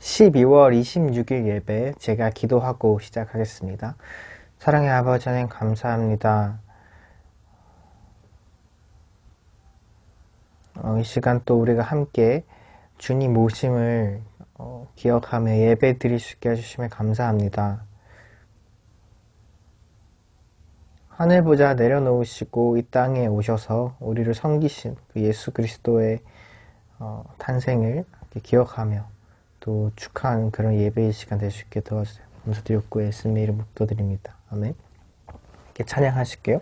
12월 26일 예배 제가 기도하고 시작하겠습니다. 사랑의 아버지 하나님 감사합니다. 이 시간 또 우리가 함께 주님 오심을 기억하며 예배 드릴 수 있게 해주시면 감사합니다. 하늘 보좌 내려놓으시고 이 땅에 오셔서 우리를 섬기신 그 예수 그리스도의 탄생을 기억하며 또 축하하는 그런 예배의 시간 될 수 있게 도와주세요. 감사드렸고 예수님의 이름으로 기도드립니다. 아멘. 이렇게 찬양하실게요.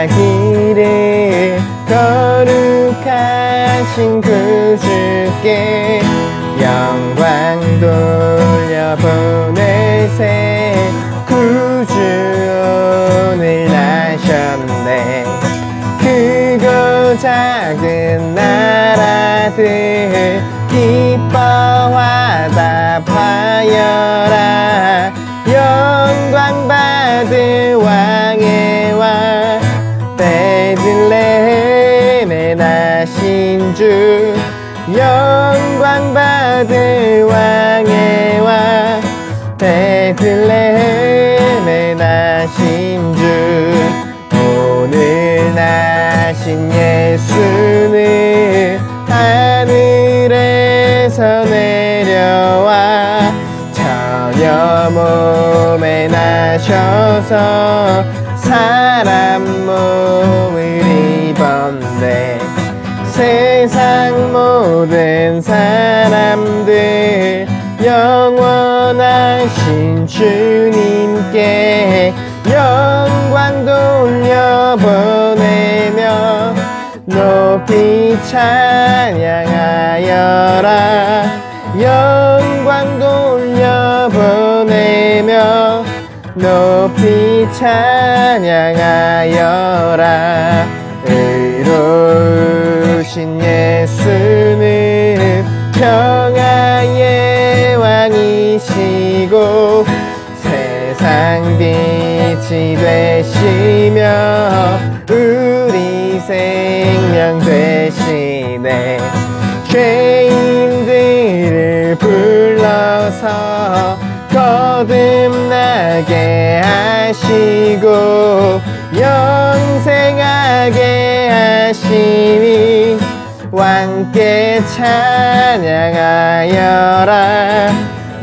찬송하기를 거룩하신 그 주께 영광 돌려보내세. 구주 오늘 나셨네. 크고 작은 나라들 기뻐 화답하여라. 영광 받을 왕의 왕 베들레헴에 나신 주. 영광 받을 왕의 왕 베들레헴에 나신 주. 오늘 나신 예수는 하늘에서 내려와 처녀 몸에 나셔서 사람 몸을 입었네. 세상 모든 사람들 영원하신 주님께 영광 돌려보내며 높이 찬양하여라. 영광 돌려보내며 높이 찬양하여라. 의로우신 예수는 평화의 왕이시고 세상 빛이 되시며 우리 생명 되시네. 죄인들을 불러서 거듭나게 하시고 영생하게 하시니 왕께 찬양하여라.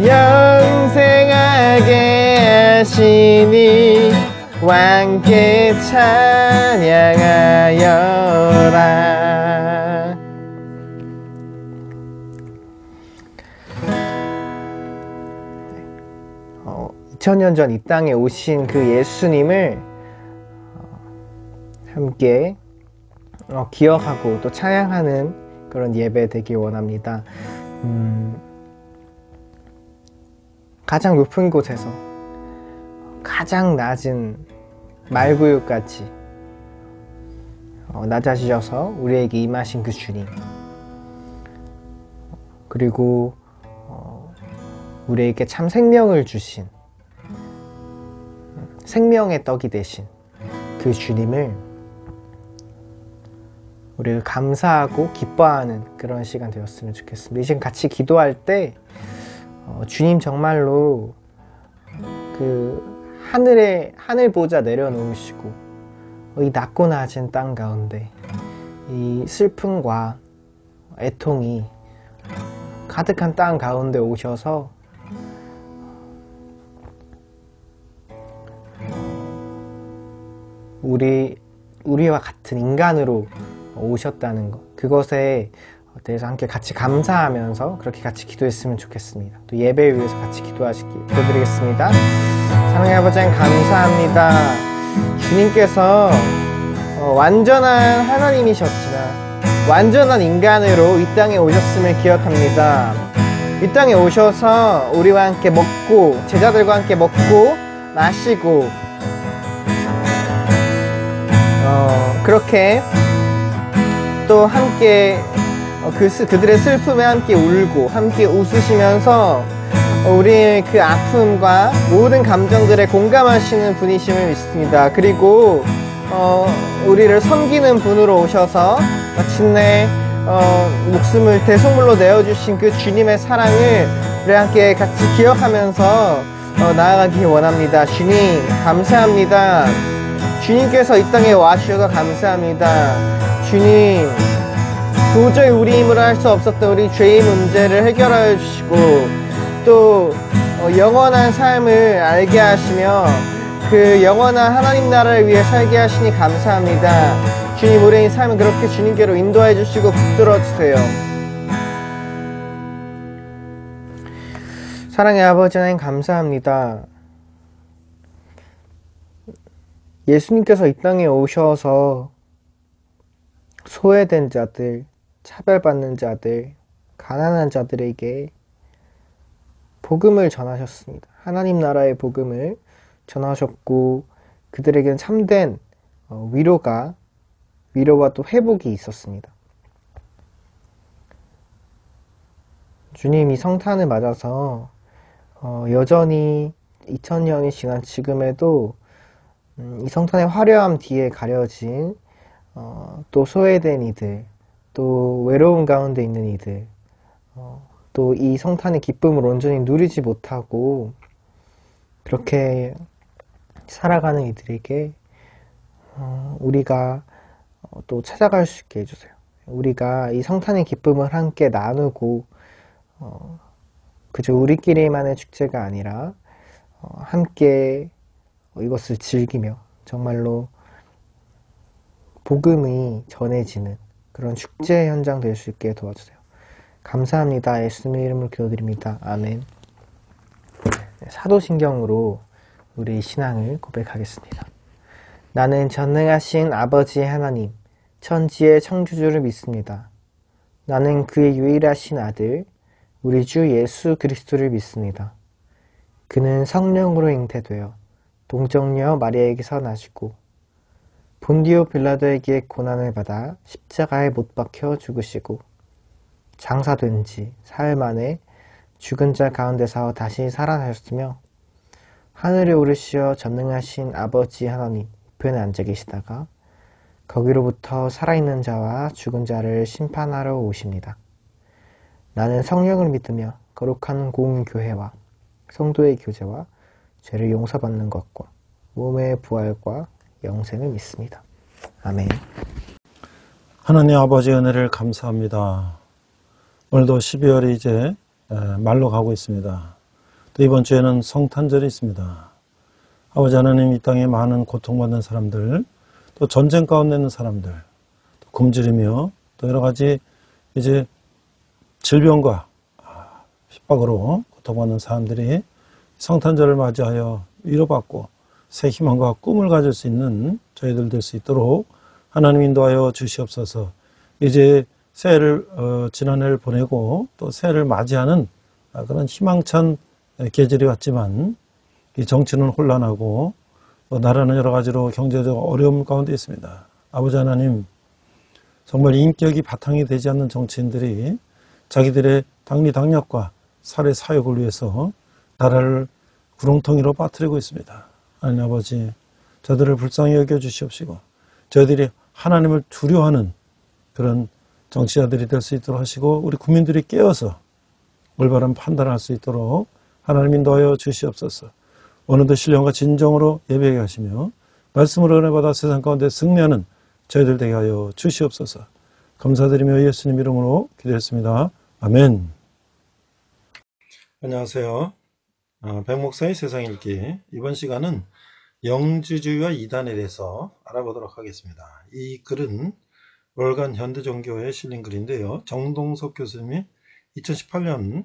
영생하게 하시니 왕께 찬양하여라. 2000년 전 이 땅에 오신 그 예수님을 함께 기억하고 또 찬양하는 그런 예배 되길 원합니다. 가장 높은 곳에서 가장 낮은 말구유같이 낮아지셔서 우리에게 임하신 그 주님, 그리고 우리에게 참 생명을 주신 생명의 떡이 되신 그 주님을 우리가 감사하고 기뻐하는 그런 시간 되었으면 좋겠습니다. 이 시간 같이 기도할 때 주님 정말로 그 하늘 보좌 내려놓으시고 이 낮고 낮은 땅 가운데 이 슬픔과 애통이 가득한 땅 가운데 오셔서 우리와 같은 인간으로 오셨다는 것, 그것에 대해서 함께 같이 감사하면서 그렇게 같이 기도했으면 좋겠습니다. 또 예배를 위해서 같이 기도하시기 기도드리겠습니다. 사랑의 아버지 하나님 감사합니다. 주님께서 완전한 하나님이셨지만 완전한 인간으로 이 땅에 오셨음을 기억합니다. 이 땅에 오셔서 우리와 함께 먹고 제자들과 함께 먹고 마시고 그렇게 또 함께 그들의 슬픔에 함께 울고 함께 웃으시면서 우리의 그 아픔과 모든 감정들에 공감하시는 분이심을 믿습니다. 그리고 우리를 섬기는 분으로 오셔서 마침내 목숨을 대속물로 내어주신 그 주님의 사랑을 우리 함께 같이 기억하면서 나아가기 원합니다. 주님 감사합니다. 주님께서 이 땅에 와주셔서 감사합니다. 주님 도저히 우리 힘으로 할 수 없었던 우리 죄의 문제를 해결하여 주시고 또 영원한 삶을 알게 하시며 그 영원한 하나님 나라를 위해 살게 하시니 감사합니다. 주님 우리의 삶을 그렇게 주님께로 인도해 주시고 붙들어 주세요. 사랑의 아버지 하나님 감사합니다. 예수님께서 이 땅에 오셔서 소외된 자들, 차별받는 자들, 가난한 자들에게 복음을 전하셨습니다. 하나님 나라의 복음을 전하셨고 그들에게는 참된 위로와 또 회복이 있었습니다. 주님 이 성탄을 맞아서 여전히 2000년이 지난 지금에도 이 성탄의 화려함 뒤에 가려진 또 소외된 이들, 또 외로움 가운데 있는 이들, 또 이 성탄의 기쁨을 온전히 누리지 못하고 그렇게 살아가는 이들에게 우리가 또 찾아갈 수 있게 해주세요. 우리가 이 성탄의 기쁨을 함께 나누고 그저 우리끼리만의 축제가 아니라 함께 이것을 즐기며 정말로 복음이 전해지는 그런 축제 현장 될 수 있게 도와주세요. 감사합니다. 예수님의 이름으로 기도드립니다. 아멘. 사도신경으로 우리 신앙을 고백하겠습니다. 나는 전능하신 아버지의 하나님, 천지의 창조주를 믿습니다. 나는 그의 유일하신 아들, 우리 주 예수 그리스도를 믿습니다. 그는 성령으로 잉태되어 동정녀 마리아에게서 나시고 본디오 빌라도에게 고난을 받아 십자가에 못 박혀 죽으시고 장사된 지 사흘 만에 죽은 자 가운데서 다시 살아나셨으며 하늘에 오르시어 전능하신 아버지 하나님 우편에 앉아 계시다가 거기로부터 살아있는 자와 죽은 자를 심판하러 오십니다. 나는 성령을 믿으며 거룩한 공교회와 성도의 교제와 죄를 용서받는 것과 몸의 부활과 영생을 믿습니다. 아멘. 하나님 아버지의 은혜를 감사합니다. 오늘도 12월이 이제 말로 가고 있습니다. 또 이번 주에는 성탄절이 있습니다. 아버지 하나님 이 땅에 많은 고통받는 사람들, 또 전쟁 가운데 있는 사람들, 또 굶주리며 또 여러 가지 이제 질병과 핍박으로 고통받는 사람들이 성탄절을 맞이하여 위로받고 새 희망과 꿈을 가질 수 있는 저희들 될 수 있도록 하나님 인도하여 주시옵소서. 이제 새해를 지난해를 보내고 또 새해를 맞이하는 그런 희망찬 계절이 왔지만 이 정치는 혼란하고 또 나라는 여러 가지로 경제적 어려움 가운데 있습니다. 아버지 하나님 정말 인격이 바탕이 되지 않는 정치인들이 자기들의 당리당략과 사회 사역을 위해서 나라를 구렁텅이로 빠뜨리고 있습니다. 하나님 아버지 저들을 불쌍히 여겨 주시옵시고 저희들이 하나님을 두려워하는 그런 정치자들이 될 수 있도록 하시고 우리 국민들이 깨어서 올바른 판단을 할 수 있도록 하나님 인도하여 주시옵소서. 오늘도 신령과 진정으로 예배하게 하시며 말씀으로 은혜받아 세상 가운데 승리하는 저희들 되게 하여 주시옵소서. 감사드리며 예수님 이름으로 기도했습니다. 아멘. 안녕하세요. 백목사의 세상 읽기. 이번 시간은 영주주의와 이단에 대해서 알아보도록 하겠습니다. 이 글은 월간 현대종교에 실린 글인데요. 정동석 교수님이 2018년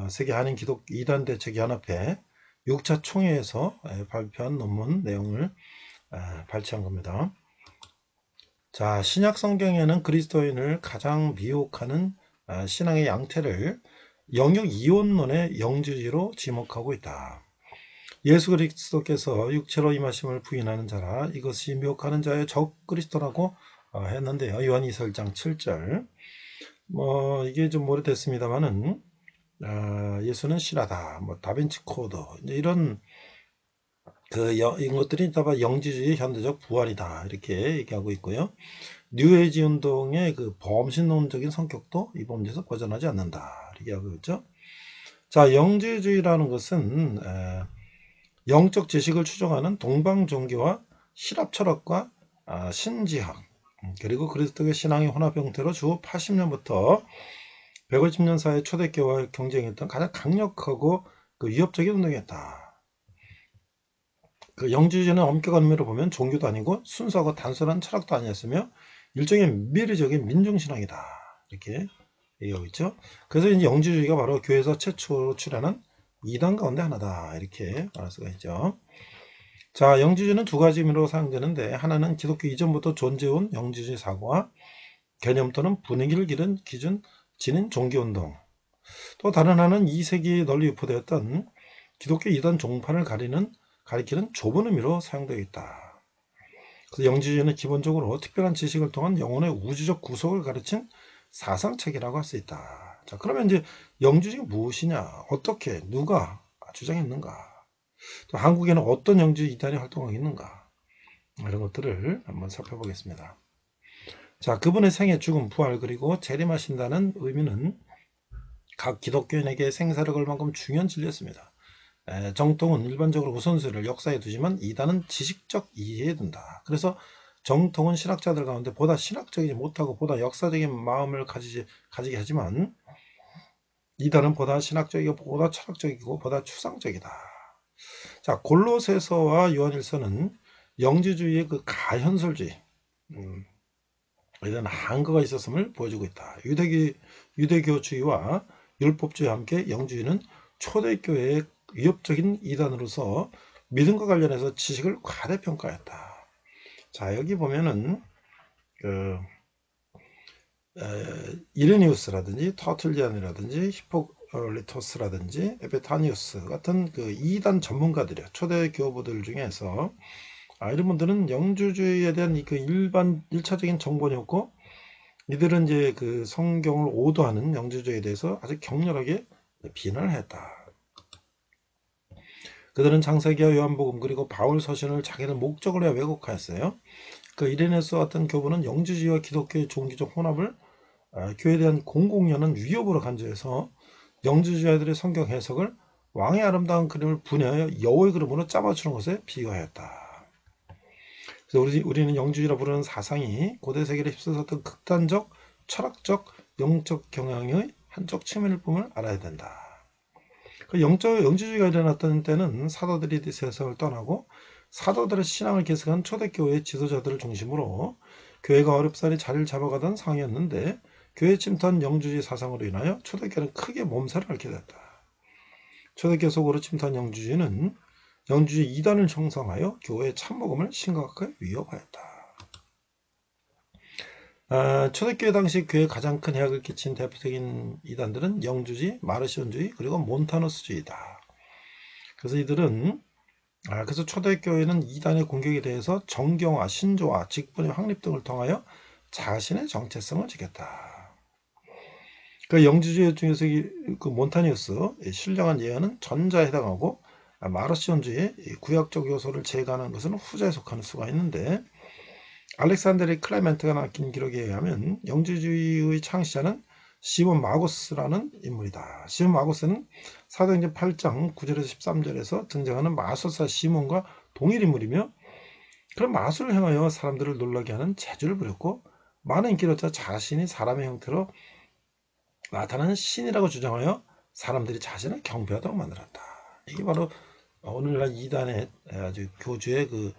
세계 한인 기독 이단 대책 연합회 6차 총회에서 발표한 논문 내용을 발췌한 겁니다. 자, 신약 성경에는 그리스도인을 가장 미혹하는 신앙의 양태를 영역 이원론의 영주주의로 지목하고 있다. 예수 그리스도께서 육체로 임하심을 부인하는 자라 이것이 미혹하는 자의 적 그리스도라고 했는데요. 요한 2장 7절. 뭐 이게 좀 오래됐습니다만은 예수는 실화다, 뭐 다빈치 코드, 이제 이런 이런 것들이 다바 영지주의 현대적 부활이다 이렇게 얘기하고 있고요. 뉴에이지 운동의 그 범신론적인 성격도 이 범죄에서 벗어나지 않는다 이렇게 하고 있죠. 자, 영지주의라는 것은 영적 지식을 추정하는 동방 종교와 실합 철학과 신지학, 그리고 그리스도의 신앙의 혼합 형태로 주 80년부터 150년 사이 초대교회와 경쟁했던 가장 강력하고 그 위협적인 운동이었다. 그 영지주의는 엄격한 의미로 보면 종교도 아니고 순수하고 단순한 철학도 아니었으며 일종의 미래적인 민중신앙이다 이렇게 얘기하고 있죠. 그래서 이제 영지주의가 바로 교회에서 최초로 출현한 이단 가운데 하나다 이렇게 말할 수가 있죠. 자, 영지주의는 두 가지 의미로 사용되는데, 하나는 기독교 이전부터 존재해온 영지주의 사고와 개념 또는 분위기를 기른 기준 지닌 종교운동, 또 다른 하나는 2세기에 널리 유포되었던 기독교 이단 종파를 가리키는 좁은 의미로 사용되어 있다. 그래서 영지주의는 기본적으로 특별한 지식을 통한 영혼의 우주적 구속을 가르친 사상책이라고 할 수 있다. 자, 그러면 이제 영지주의가 무엇이냐, 어떻게, 누가 주장했는가, 또 한국에는 어떤 영지주의 이단이 활동하고 있는가, 이런 것들을 한번 살펴보겠습니다. 자, 그분의 생애, 죽음, 부활, 그리고 재림하신다는 의미는 각 기독교인에게 생사를 걸 만큼 중요한 진리였습니다. 정통은 일반적으로 우선순위를 역사에 두지만 이단은 지식적 이해에 둔다. 그래서 정통은 신학자들 가운데 보다 신학적이지 못하고 보다 역사적인 마음을 가지게 하지만, 이단은 보다 신학적이고 보다 철학적이고 보다 추상적이다. 자, 골로새서와 요한일서는 영지주의의 그 가현설주의, 이런 한계가 있었음을 보여주고 있다. 유대교주의와 율법주의와 함께 영주의는 초대교회의 위협적인 이단으로서 믿음과 관련해서 지식을 과대평가했다. 자, 여기 보면은 이레니우스라든지 터툴리안이라든지 히포리토스라든지 에베타니우스 같은 그 이단 전문가들이요, 초대 교부들 중에서 이런 분들은 영주주의에 대한 그 일반 1차적인 정보는 없고, 이들은 이제 그 성경을 오도하는 영주주의에 대해서 아주 격렬하게 비난을 했다. 그들은 창세기와 요한복음 그리고 바울 서신을 자기들 목적을 위해 왜곡하였어요. 그 이레네스 같은 교부는 영주주의와 기독교의 종교적 혼합을 교회에 대한 공공연한 위협으로 간주해서 영주주의자들의 성경 해석을 왕의 아름다운 그림을 분해하여 여호의 그림으로 짜맞추는 것에 비유하였다. 그래서 우리는 영주주의라 부르는 사상이 고대 세계를 휩쓸었던 극단적 철학적 영적 경향의 한쪽 측면일 뿐을 알아야 된다. 그 영주주의가 일어났던 때는 사도들이 세상을 떠나고 사도들의 신앙을 계승한 초대교회의 지도자들을 중심으로 교회가 어렵사리 자리를 잡아가던 상황이었는데, 교회에 침투한 영주주의 사상으로 인하여 초대교회는 크게 몸살을 앓게 됐다. 초대교회 속으로 침투한 영주주의는 영주주의 이단을 형성하여 교회의 참복음을 심각하게 위협하였다. 초대교회 당시 교회에 가장 큰 해악을 끼친 대표적인 이단들은 영주주의, 마르시온주의, 그리고 몬타누스주의다. 그래서 이들은 그래서 초대교회는 이단의 공격에 대해서 정경화, 신조화, 직분의 확립 등을 통하여 자신의 정체성을 지켰다. 그 영주주의 중에서 그 몬타니우스 신령한 예언은 전자에 해당하고, 마르시온주의 구약적 요소를 제거하는 것은 후자에 속하는 수가 있는데, 알렉산드리 클레멘트가 남긴 기록에 의하면 영주주의의 창시자는 시몬 마구스라는 인물이다. 시몬 마구스는 사도행전 8장 9절에서 13절에서 등장하는 마술사 시몬과 동일 인물이며, 그런 마술을 행하여 사람들을 놀라게 하는 재주를 부렸고, 많은 인기를 얻자 자신이 사람의 형태로 나타나는 신이라고 주장하여 사람들이 자신을 경배하도록 만들었다. 이게 바로 오늘날 이단의 아주 교주의 그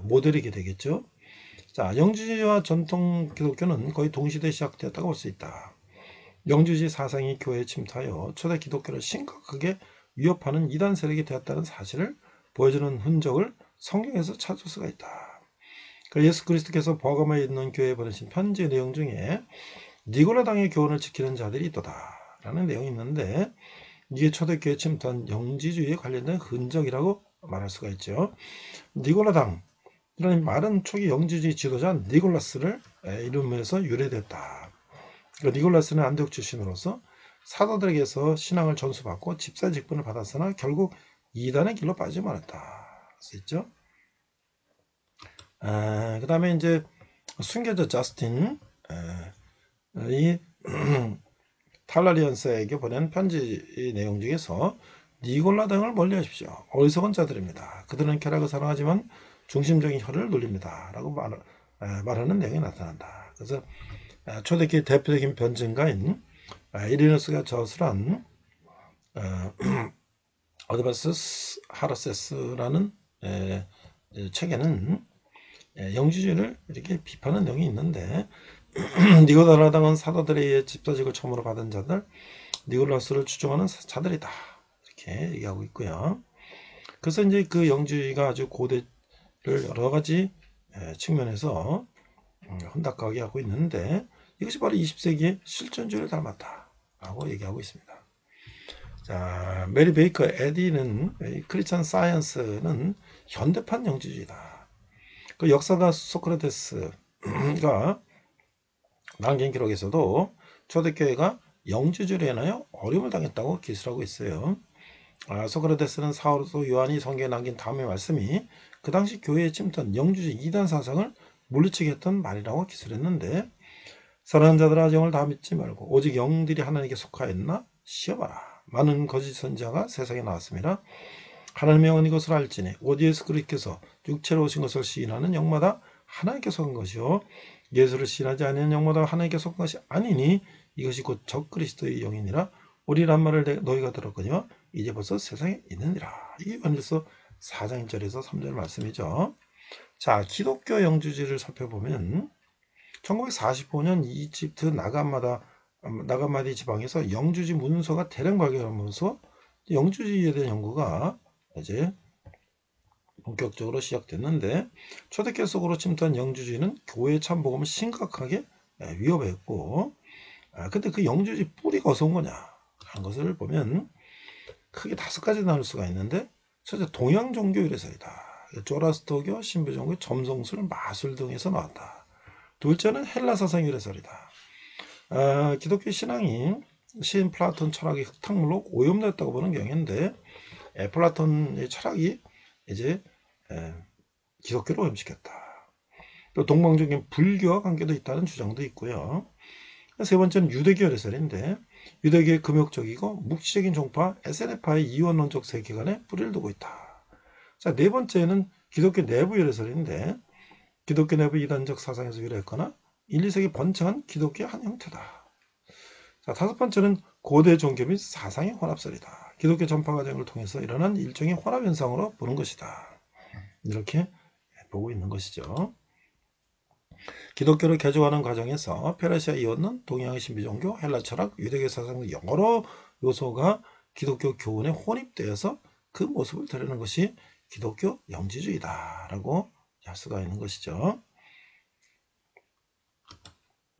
모델이게 되겠죠. 자, 영주주의와 전통 기독교는 거의 동시대에 시작되었다고 볼 수 있다. 영주주의 사상이 교회에 침투하여 초대 기독교를 심각하게 위협하는 이단 세력이 되었다는 사실을 보여주는 흔적을 성경에서 찾을 수가 있다. 예수 그리스도께서 버가모에 있는 교회에 보내신 편지 내용 중에 니고라당의 교훈을 지키는 자들이 있도다 라는 내용이 있는데, 이게 초대교회에 침투한 영지주의에 관련된 흔적이라고 말할 수가 있죠. 니고라당, 이런 말은 초기 영지주의 지도자 니골라스를 이름에서 유래됐다. 니콜라스는 안디옥 출신으로서 사도들에게서 신앙을 전수받고 집사 직분을 받았으나 결국 이단의 길로 빠지지 말았다. 써 있죠. 그 다음에 이제 순교자 저스틴 이 탈라리언스에게 보낸 편지 내용 중에서 니골라 등을 멀리하십시오. 어리석은 자들입니다. 그들은 쾌락을 사랑하지만 중심적인 혀를 놀립니다. 라고 말하는 내용이 나타난다. 그래서 초대교회 대표적인 변증가인 이리누스가 저술한 어드바스스 하라세스라는 책에는 영주주의를 이렇게 비판하는 내용이 있는데 니고달라 당은 사도들에 의해 집사직을 처음으로 받은 자들 니골라스를 추종하는 자들이다 이렇게 얘기하고 있고요. 그래서 이제 그 영주주의가 아주 고대를 여러 가지 측면에서 혼탁하게 하고 있는데 이것이 바로 20세기의 실존주의를 닮았다라고 얘기하고 있습니다. 자, 메리 베이커 에디는 크리스천 사이언스는 현대판 영주주의다. 그 역사가 소크라테스가 남긴 기록에서도 초대교회가 영주주의로 인하여 어려움을 당했다고 기술하고 있어요. 소크라테스는 사도 요한이 성경에 남긴 다음의 말씀이 그 당시 교회에 침투한 영주주의 이단 사상을 물리치게 했던 말이라고 기술했는데 사랑하는 자들아 영을 다 믿지 말고 오직 영들이 하나님께 속하였나 시험하라. 많은 거짓 선지자가 세상에 나왔습니다. 하나님의 영은 이것을 알지니 오직 예수 그리스도께서 육체로 오신 것을 시인하는 영마다 하나님께 속한 것이요 예수를 시인하지 않는 영마다 하나님께 속한 것이 아니니 이것이 곧 적그리스도의 영이니라. 우리란 말을 너희가 들었거니와 이제 벌써 세상에 있느니라. 이게 요한일서 4장 1절에서 3절 말씀이죠. 자, 기독교 영주주의를 살펴보면 1945년 이집트 나가마디 지방에서 영주주의 문서가 대량 발견하면서 영주주의에 대한 연구가 이제 본격적으로 시작됐는데 초대교회 속으로 침투한 영주주의는 교회 참복음을 심각하게 위협했고 근데 그 영주주의 뿌리가 어디서 온 거냐 하는 것을 보면 크게 5가지 나눌 수가 있는데 첫째 동양 종교 유래설이다. 조라스터교, 신부종교, 점성술, 마술 등에서 나왔다. 둘째는 헬라 사상 유래설이다. 기독교 신앙이 시인 플라톤 철학의 흙탕물로 오염됐다고 보는 경향인데 플라톤의 철학이 이제 기독교를 오염시켰다. 또 동방적인 불교와 관계도 있다는 주장도 있고요. 세 번째는 유대교 유래설인데 유대교의 금욕적이고 묵시적인 종파 SNF파의 이원론적 세계관에 뿌리를 두고 있다. 자, 네 번째는 기독교 내부 유래설인데 기독교 내부 이단적 사상에서 유래했거나 1, 2세기 번창한 기독교의 한 형태다. 자, 다섯 번째는 고대 종교 및 사상의 혼합설이다. 기독교 전파 과정을 통해서 일어난 일종의 혼합 현상으로 보는 것이다. 이렇게 보고 있는 것이죠. 기독교를 개종하는 과정에서 페르시아 이원론, 동양의 신비종교, 헬라 철학, 유대교 사상 등 여러 요소가 기독교 교훈에 혼입되어서 그 모습을 드러내는 것이 기독교 영지주의다라고 할 수가 있는 것이죠.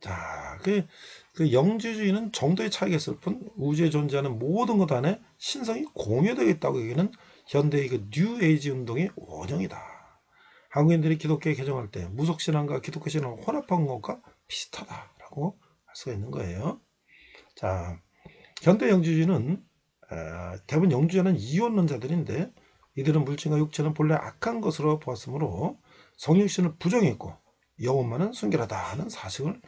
자, 그 영지주의는 정도의 차이가 있을 뿐 우주에 존재하는 모든 것 안에 신성이 공유되어 있다고 얘기하는 현대의 그 뉴에이지 운동의 원형이다. 한국인들이 기독교에 개종할 때 무속신앙과 기독교신앙을 혼합한 것과 비슷하다라고 할 수가 있는 거예요. 자, 현대 영지주의는 대부분 영주자는 이원론자들인데 이들은 물질과 육체는 본래 악한 것으로 보았으므로 성육신을 부정했고 영혼만은 순결하다는 사상을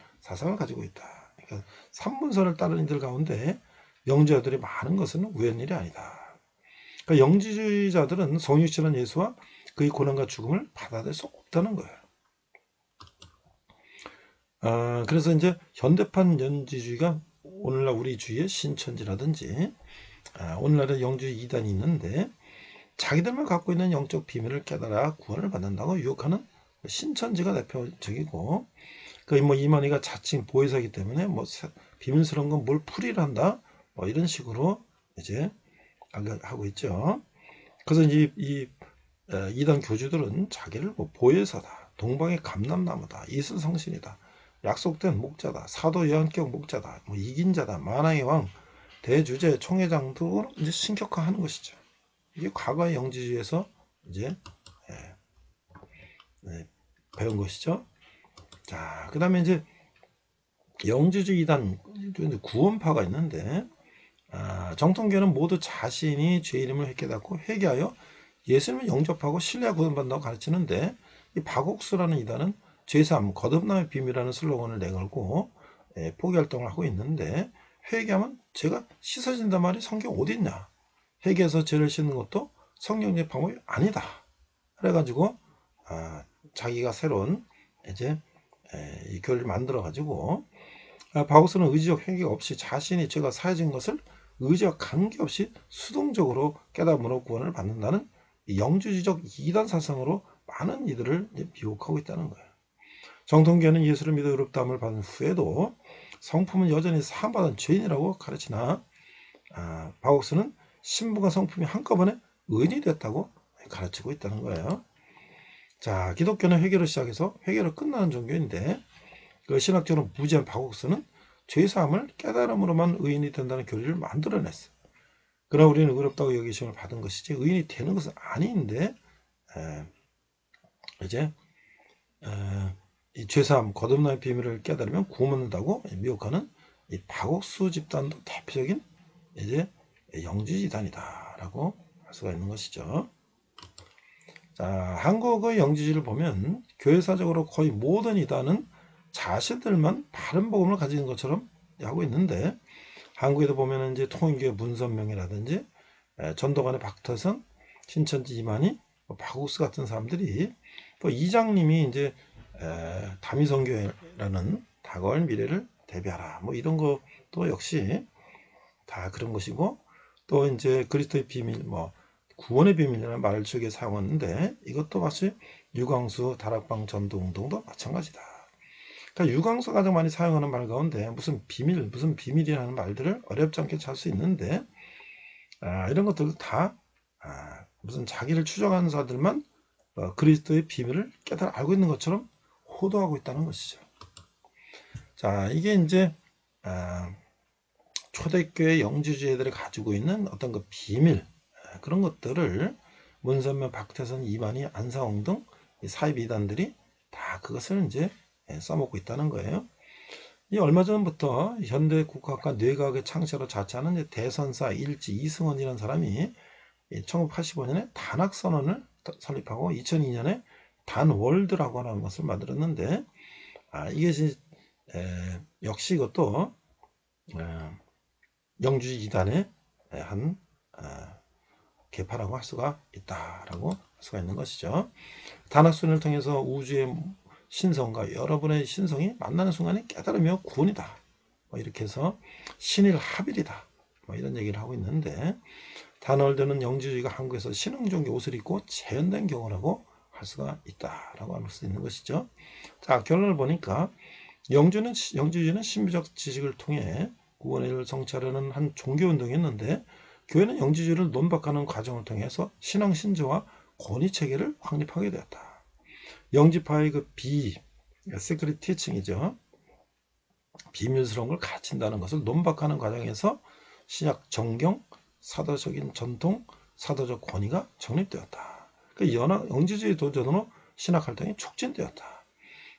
가지고 있다. 그러니까 삼문선을 따르는 이들 가운데 영주자들이 많은 것은 우연일이 아니다. 그러니까 영지주의자들은 성육신은 예수와 그의 고난과 죽음을 받아들일 수 없다는 거예요. 그래서 이제 현대판 영지주의가 오늘날 우리 주위에 신천지라든지 오늘날의 영주의 이단이 있는데 자기들만 갖고 있는 영적 비밀을 깨달아 구원을 받는다고 유혹하는 신천지가 대표적이고 그 뭐 이만희가 자칭 보혜사이기 때문에 뭐 비밀스러운 건 뭘 풀이를 한다 뭐 이런 식으로 이제 하고 있죠. 그래서 이 이단 교주들은 자기를 뭐 보혜사다, 동방의 감람나무다, 이슬성신이다, 약속된 목자다, 사도 예언격 목자다, 뭐 이긴 자다, 만왕의 왕, 대주제, 총회장 등으로 이제 신격화하는 것이죠. 이게 과거의 영지주의에서 이제 배운 것이죠. 자, 그 다음에 이제 영지주의 이단 구원파가 있는데 정통교회는 모두 자신이 죄 이름을 깨닫고 회개하여 예수님을 영접하고 신뢰와 구원받는다고 가르치는데 이 박옥수라는 이단은 죄사함, 거듭남의 비밀이라는 슬로건을 내걸고 포기활동을 하고 있는데 회개하면 죄가 씻어진단 말이 성경 어디 있냐? 회개해서 죄를 씻는 것도 성경의 방법이 아니다. 그래가지고 자기가 새로운 이제 이 교리를 만들어가지고 박옥수는 의지적 회개가 없이 자신이 죄가 사해진 것을 의지와 관계없이 수동적으로 깨달음으로 구원을 받는다는 영주주의적 이단 사상으로 많은 이들을 미혹하고 있다는 거예요. 정통교회는 예수를 믿어 의롭다함을 받은 후에도 성품은 여전히 사함받은 죄인이라고 가르치나 박옥수는 신분과 성품이 한꺼번에 의인이 됐다고 가르치고 있다는 거예요. 자, 기독교는 회개로 시작해서 회개로 끝나는 종교인데 그 신학적으로 무지한 박옥수는 죄사함을 깨달음으로만 의인이 된다는 교리를 만들어냈어. 그러나 우리는 의롭다고 여기심을 받은 것이지 의인이 되는 것은 아닌데 이제 이 죄사함, 거듭남의 비밀을 깨달으면 구원받는다고 미혹하는 이 박옥수 집단도 대표적인 이제 영지주의단이다라고 할 수가 있는 것이죠. 자, 한국의 영지주의를 보면 교회사적으로 거의 모든 이단은 자신들만 바른 복음을 가진 것처럼 하고 있는데 한국에도 보면 이제 통일교회 문선명이라든지 전도관의 박태선, 신천지 이만희, 박옥수 같은 사람들이 또 이장님이 이제 다미성교회라는 다가올 미래를 대비하라 뭐 이런 것도 역시 다 그런 것이고 또 이제 그리스도의 비밀 뭐 구원의 비밀이라는 말을 저게 사용하는데 이것도 마치 유광수 다락방 전도운동도 마찬가지다. 그러니까 유광수 가장 많이 사용하는 말 가운데 무슨 비밀이라는 말들을 어렵지 않게 찾을 수 있는데 이런 것들도 다 무슨 자기를 추정하는 자들만 그리스도의 비밀을 깨달아 알고 있는 것처럼 호도하고 있다는 것이죠. 자, 이게 이제 초대교회 영지주의들이 가지고 있는 어떤 그 비밀 그런 것들을 문선명, 박태선, 이만희, 안상홍 등 사입 이단들이 다 그것을 이제 써먹고 있다는 거예요. 이 얼마 전부터 현대 국학과 뇌과학의 창시자로 자처하는 대선사 일지 이승원이라는 사람이 1985년에 단학선언을 설립하고 2002년에 단월드라고 하는 것을 만들었는데 이것이 역시 이것도 영주주의 이단의 한 개파라고 할 수가 있다라고 할 수가 있는 것이죠. 단학선언을 통해서 우주의 신성과 여러분의 신성이 만나는 순간에 깨달으며 구원이다. 뭐 이렇게 해서 신일합일이다. 뭐 이런 얘기를 하고 있는데 단월드는 영지주의가 한국에서 신흥종교 옷을 입고 재현된 경우라고 할 수가 있다라고 할 수 있는 것이죠. 자, 결론을 보니까 영지주의는 신비적 지식을 통해 구원을 성취하려는 한 종교운동이었는데 교회는 영지주의를 논박하는 과정을 통해서 신앙 신조와 권위 체계를 확립하게 되었다. 영지파의 그 시크릿 티칭이죠. 비밀스러운 걸 가르친다는 것을 논박하는 과정에서 신약 정경, 사도적인 전통, 사도적 권위가 정립되었다. 그 영지주의 도전으로 신학 활동이 촉진되었다.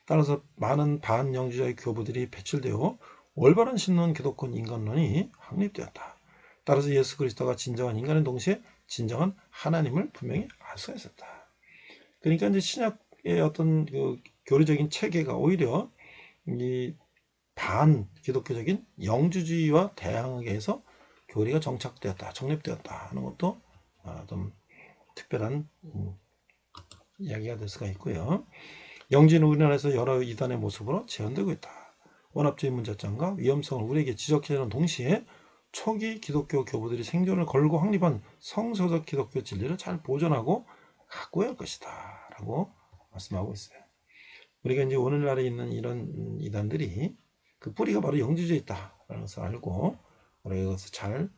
따라서 많은 반영지주의 교부들이 배출되어 올바른 신론, 기독권, 인간론이 확립되었다. 따라서 예수 그리스도가 진정한 인간인 동시에 진정한 하나님을 분명히 알 수가 있었다. 그러니까 이제 신약의 어떤 그 교리적인 체계가 오히려 이 반기독교적인 영주주의와 대항하게 해서 교리가 정착되었다, 정립되었다 하는 것도 좀 특별한 이야기가 될 수가 있고요. 영지는 우리나라에서 여러 이단의 모습으로 재현되고 있다. 원합주의 문제점과 위험성을 우리에게 지적해주는 동시에 초기 기독교 교부들이 생존을 걸고 확립한 성서적 기독교 진리를 잘 보존하고 가꾸어야 할 것이다 라고 말씀하고 있어요. 우리가 이제 오늘날에 있는 이런 이단들이 그 뿌리가 바로 영지주의에 있다라는 것을 알고 우리가 이것을 잘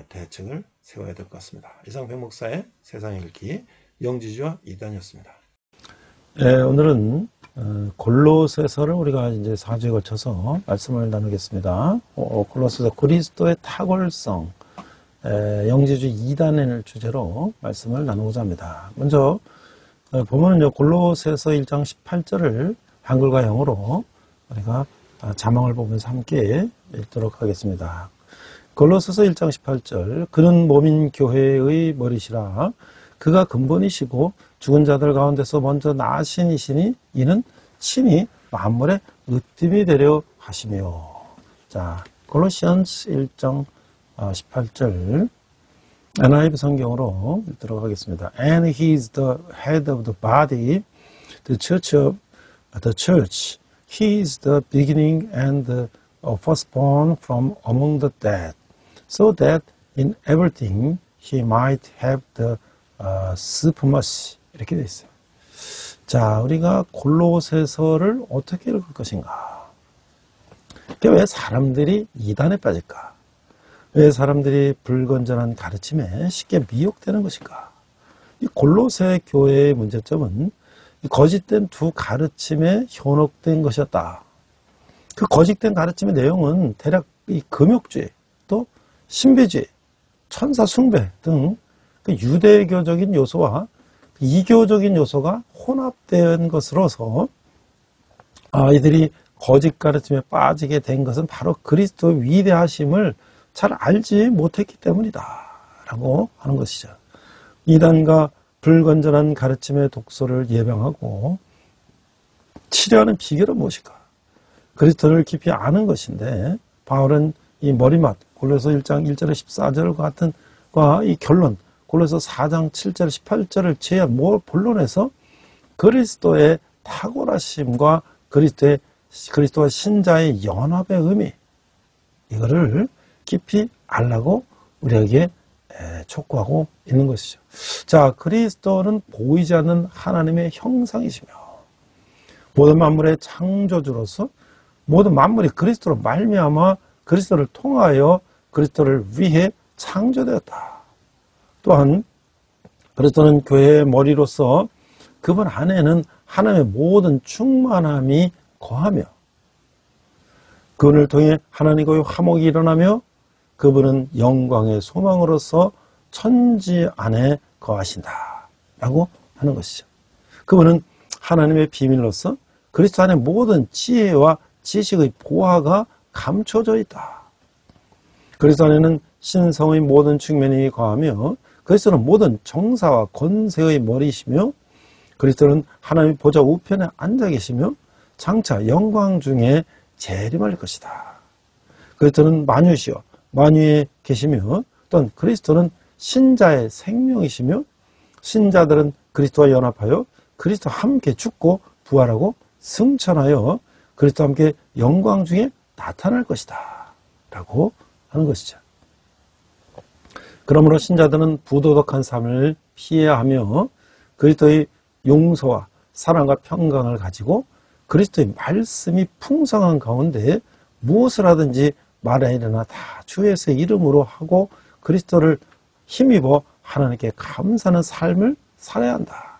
대책을 세워야 될 것 같습니다. 이상 백 목사의 세상 읽기 영지주의와 이단이었습니다. 네, 오늘은 골로새서를 우리가 이제 4주에 걸쳐서 말씀을 나누겠습니다. 골로새서 그리스도의 탁월성, 영지주의 이단을 주제로 말씀을 나누고자 합니다. 먼저 보면은요, 골로새서 1장 18절을 한글과 영어로 우리가 자막을 보면서 함께 읽도록 하겠습니다. 골로새서 1장 18절 그는 몸인 교회의 머리시라 그가 근본이시고 죽은 자들 가운데서 먼저 나신 이시니 이는 친히 만물의 으뜸이 되려 하시며. 자, 골로시안스 1장 18절 NIV 성경으로 읽도록 하겠습니다. And he is the head of the body, the church of the church. He is the beginning and the firstborn from among the dead, so that in everything he might have the supremacy. 이렇게 되어 있어요. 자, 우리가 골로새서를 어떻게 읽을 것인가? 왜 사람들이 이단에 빠질까? 왜 사람들이 불건전한 가르침에 쉽게 미혹되는 것인가? 이 골로새 교회의 문제점은 거짓된 두 가르침에 현혹된 것이었다. 그 거짓된 가르침의 내용은 대략 이 금욕주의, 또 신비주의, 천사 숭배 등 그 유대교적인 요소와 이교적인 요소가 혼합된 것으로서 이들이 거짓 가르침에 빠지게 된 것은 바로 그리스도의 위대하심을 잘 알지 못했기 때문이다 라고 하는 것이죠. 이단과 불건전한 가르침의 독소를 예방하고 치료하는 비결은 무엇일까? 그리스도를 깊이 아는 것인데 바울은 이 머리맡 골로새 1장 1절에 14절과 같은 이 결론 골로새 4장 7절 18절을 제한 본론에서 그리스도의 탁월하심과 그리스도와 신자의 연합의 의미 이거를 깊이 알라고 우리에게 촉구하고 있는 것이죠. 자, 그리스도는 보이지 않는 하나님의 형상이시며 모든 만물의 창조주로서 모든 만물이 그리스도로 말미암아 그리스도를 통하여 그리스도를 위해 창조되었다. 또한 그리스도는 교회의 머리로서 그분 안에는 하나님의 모든 충만함이 거하며 그분을 통해 하나님과의 화목이 일어나며 그분은 영광의 소망으로서 천지 안에 거하신다 라고 하는 것이죠. 그분은 하나님의 비밀로서 그리스도 안에 모든 지혜와 지식의 보화가 감춰져 있다. 그리스도 안에는 신성의 모든 측면이 거하며 그리스도는 모든 정사와 권세의 머리이시며 그리스도는 하나님의 보좌 우편에 앉아 계시며 장차 영광 중에 재림할 것이다. 그리스도는 만유시여 만유에 계시며 또한 그리스도는 신자의 생명이시며 신자들은 그리스도와 연합하여 그리스도와 함께 죽고 부활하고 승천하여 그리스도와 함께 영광 중에 나타날 것이다 라고 하는 것이죠. 그러므로 신자들은 부도덕한 삶을 피해야 하며 그리스도의 용서와 사랑과 평강을 가지고 그리스도의 말씀이 풍성한 가운데 무엇을 하든지 말에 일어나 다 주 예수의 이름으로 하고 그리스도를 힘입어 하나님께 감사하는 삶을 살아야 한다.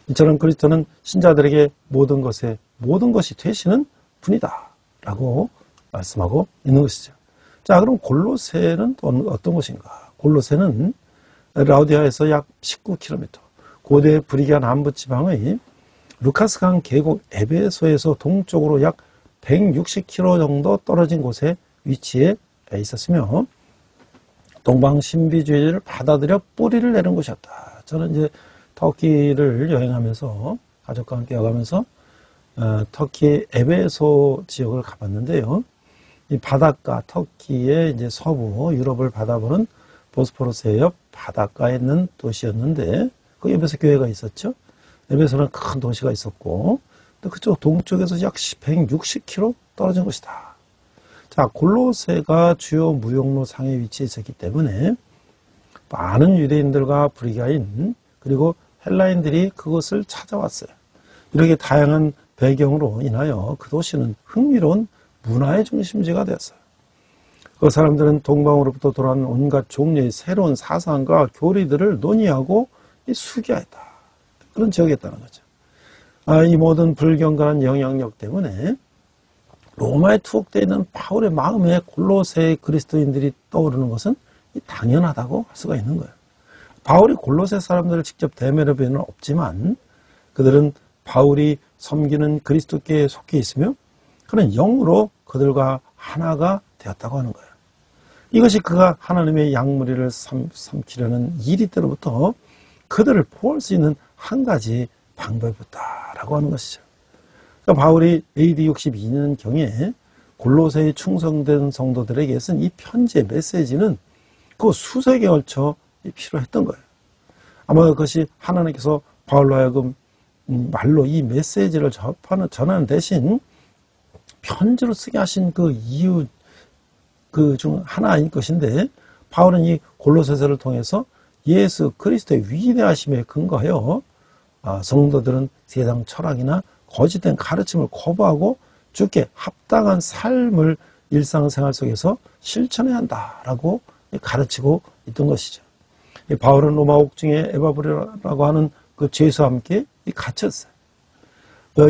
이처럼 그리스도는 신자들에게 모든 것이 되시는 분이다 라고 말씀하고 있는 것이죠. 자, 그럼 골로새는 또 어떤 것인가? 골로새는 라우디아에서 약 19km, 고대 브리기아 남부지방의 루카스강 계곡 에베소에서 동쪽으로 약 160km 정도 떨어진 곳에 위치해 있었으며 동방 신비주의를 받아들여 뿌리를 내린 곳이었다. 저는 이제 터키를 여행하면서 가족과 함께 가면서 터키 에베소 지역을 가봤는데요. 이 바닷가 터키의 이제 서부 유럽을 바라보는 보스포러스 옆 바닷가에 있는 도시였는데 그 에베소 교회가 있었죠. 에베소는 큰 도시가 있었고 또 그쪽 동쪽에서 약 160km 떨어진 곳이다. 자, 골로새가 주요 무역로 상에 위치해 있었기 때문에 많은 유대인들과 브리기아인 그리고 헬라인들이 그것을 찾아왔어요. 이렇게 다양한 배경으로 인하여 그 도시는 흥미로운 문화의 중심지가 되었어요. 그 사람들은 동방으로부터 돌아온 온갖 종류의 새로운 사상과 교리들을 논의하고 수기하였다. 그런 지역이었다는 거죠. 이 모든 불경건한 영향력 때문에 로마에 투옥되어 있는 바울의 마음에 골로새 그리스도인들이 떠오르는 것은 당연하다고 할 수가 있는 거예요. 바울이 골로새 사람들을 직접 대면해 본 적은 없지만 그들은 바울이 섬기는 그리스도께 속해 있으며 그런 영으로 그들과 하나가 되었다고 하는 거예요. 이것이 그가 하나님의 양무리를 삼키려는 일이 때로부터 그들을 보호할 수 있는 한 가지 방법이었다라고 하는 것이죠. 그러니까 바울이 AD 62년경에 골로새에 충성된 성도들에게 쓴 이 편지의 메시지는 그 수세기에 걸쳐 필요했던 거예요. 아마 그것이 하나님께서 바울로 하여금 말로 이 메시지를 전하는 대신 편지로 쓰게 하신 그 이유 그 중 하나인 것인데, 바울은 이 골로새서를 통해서 예수 그리스도의 위대하심에 근거하여 성도들은 세상 철학이나 거짓된 가르침을 거부하고 주께 합당한 삶을 일상생활 속에서 실천해야 한다라고 가르치고 있던 것이죠. 바울은 로마 옥중에 에바브리라고 하는 그 죄수와 함께 갇혔어요.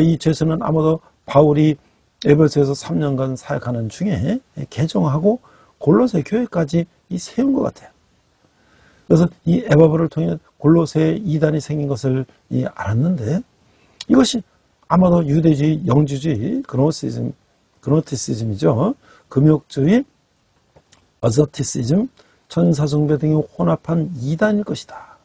이 죄수는 아마도 바울이 에베소에서 3년간 사역하는 중에 개종하고 골로새 교회까지 세운 것 같아요. 그래서 이 에바브를 통해 골로새 이단이 생긴 것을 알았는데, 이것이 아마도 유대주의, 영주주의, 그노티시즘이죠. 금욕주의, 어저티시즘, 천사숭배 등이 혼합한 이단일 것이다.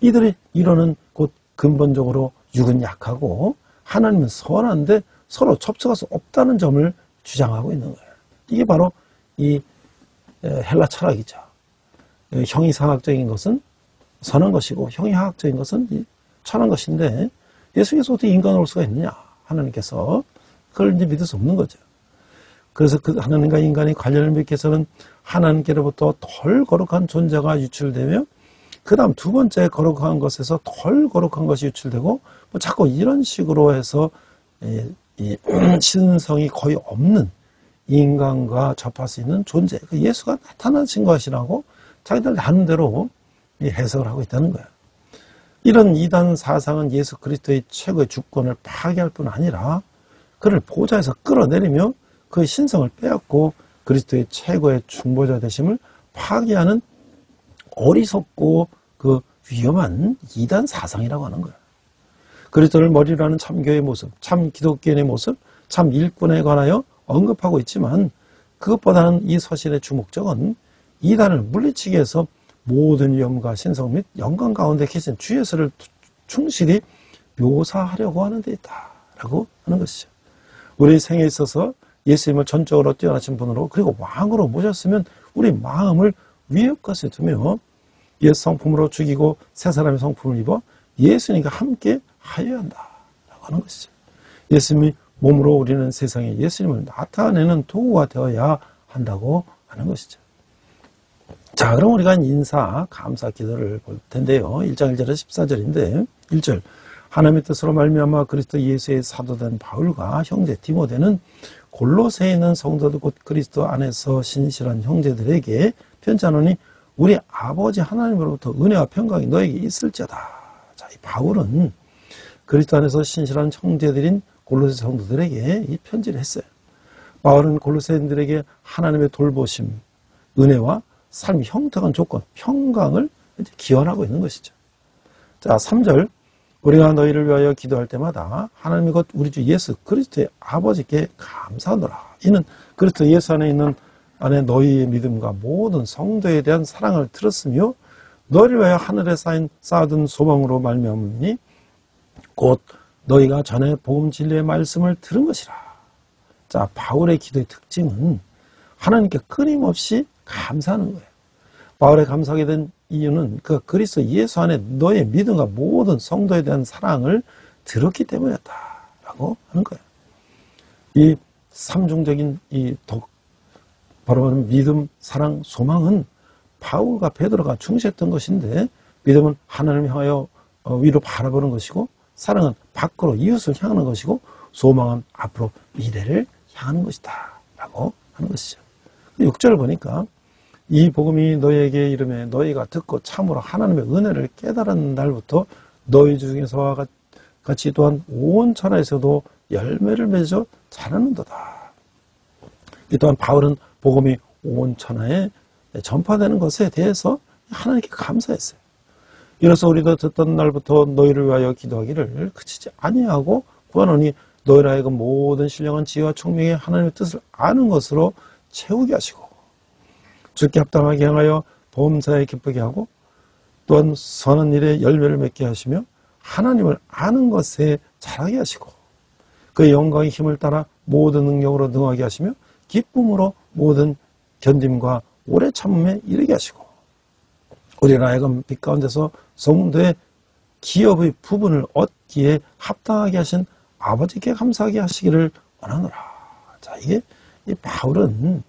이들이 이론은 곧 근본적으로 육은 약하고 하나님은 선한데 서로 접촉할 수 없다는 점을 주장하고 있는 거예요. 이게 바로 이 헬라 철학이죠. 형이상학적인 것은 선한 것이고 형이하학적인 것은 천한 것인데, 예수께서 어떻게 인간으로 올 수가 있느냐? 하나님께서 그걸 이제 믿을 수 없는 거죠. 그래서 그 하나님과 인간의 관련을 맺기 위해서는 하나님께로부터 덜 거룩한 존재가 유출되며, 그 다음 두 번째 거룩한 것에서 덜 거룩한 것이 유출되고, 자꾸 이런 식으로 해서 이 신성이 거의 없는 인간과 접할 수 있는 존재, 예수가 나타나신 것이라고 자기들 나름대로 해석을 하고 있다는 거예요. 이런 이단 사상은 예수 그리스도의 최고의 주권을 파괴할 뿐 아니라 그를 보좌에서 끌어내리며 그의 신성을 빼앗고 그리스도의 최고의 중보자 되심을 파괴하는 어리석고 그 위험한 이단 사상이라고 하는 거예요. 그리스도를 머리로 하는 참교의 모습, 참 기독교인의 모습, 참 일꾼에 관하여 언급하고 있지만, 그것보다는 이 서신의 주목적은 이단을 물리치기 위해서 모든 위엄과 신성 및 영광 가운데 계신 주 예수를 충실히 묘사하려고 하는 데 있다라고 하는 것이죠. 우리 생에 있어서 예수님을 전적으로 뛰어나신 분으로 그리고 왕으로 모셨으면 우리 마음을 위의 것에 두며 예수 성품으로 죽이고 새 사람의 성품을 입어 예수님과 함께 하여야 한다라고 하는 것이죠. 예수님이 몸으로 우리는 세상에 예수님을 나타내는 도구가 되어야 한다고 하는 것이죠. 자, 그럼 우리가 인사, 감사 기도를 볼 텐데요. 1장 1절에서 14절인데, 1절, 하나님의 뜻으로 말미암아 그리스도 예수의 사도된 바울과 형제 디모데는 골로새에 있는 성도들 곧 그리스도 안에서 신실한 형제들에게 편지하노니 우리 아버지 하나님으로부터 은혜와 평강이 너에게 있을지어다. 자, 이 바울은 그리스도 안에서 신실한 형제들인 골로새 성도들에게 이 편지를 했어요. 바울은 골로새인들에게 하나님의 돌보심, 은혜와 삶의 형통한 조건, 평강을 기원하고 있는 것이죠. 자, 3절, 우리가 너희를 위하여 기도할 때마다 하나님의 것 우리 주 예수 그리스도의 아버지께 감사하노라. 이는 그리스도 예수 안에 있는 안에 너희의 믿음과 모든 성도에 대한 사랑을 들었으며 너희를 위하여 하늘에 쌓아둔 소망으로 말미암으니 곧 너희가 전에 복음 진리의 말씀을 들은 것이라. 자, 바울의 기도의 특징은 하나님께 끊임없이 감사하는 거예요. 바울의 감사하게 된 이유는 그 그리스도 예수 안에 너의 믿음과 모든 성도에 대한 사랑을 들었기 때문이었다라고 하는 거예요. 이 삼중적인 바로 믿음, 사랑, 소망은 바울과 베드로가 중시했던 것인데, 믿음은 하나님을 향하여 위로 바라보는 것이고, 사랑은 밖으로 이웃을 향하는 것이고, 소망은 앞으로 미래를 향하는 것이다 라고 하는 것이죠. 6절을 보니까 이 복음이 너희에게 이르매 너희가 듣고 참으로 하나님의 은혜를 깨달은 날부터 너희 중에서와 같이 또한 온 천하에서도 열매를 맺어 자라는도다. 또한 바울은 복음이 온 천하에 전파되는 것에 대해서 하나님께 감사했어요. 이로써 우리도 듣던 날부터 너희를 위하여 기도하기를 그치지 아니하고 구하노니 너희로 하여금 모든 신령한 지혜와 총명의 하나님의 뜻을 아는 것으로 채우게 하시고 주께 합당하게 행하여 범사에 기쁘게 하고 또한 선한 일에 열매를 맺게 하시며 하나님을 아는 것에 자라게 하시고 그의 영광의 힘을 따라 모든 능력으로 능하게 하시며 기쁨으로 모든 견딤과 오래 참음에 이르게 하시고 우리로 하여금 빛 가운데서 성도의 기업의 부분을 얻기에 합당하게 하신 아버지께 감사하게 하시기를 원하노라. 자, 이게 이 바울은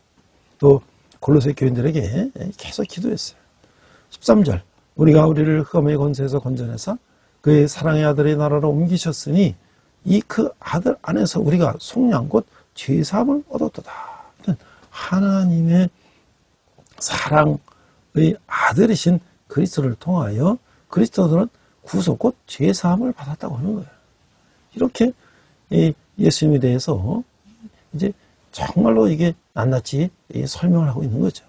또 골로새 교인들에게 계속 기도했어요. 13절 우리가 우리를 흑암의 권세에서 건져내사 그의 사랑의 아들의 나라로 옮기셨으니 이 그 아들 안에서 우리가 속량 곧 죄사함을 얻었도다. 하나님의 사랑의 아들이신 그리스도를 통하여 그리스도들은 구속 곧 죄사함을 받았다고 하는 거예요. 이렇게 예수님에 대해서 이제 정말로 이게 낱낱이 설명을 하고 있는 거죠.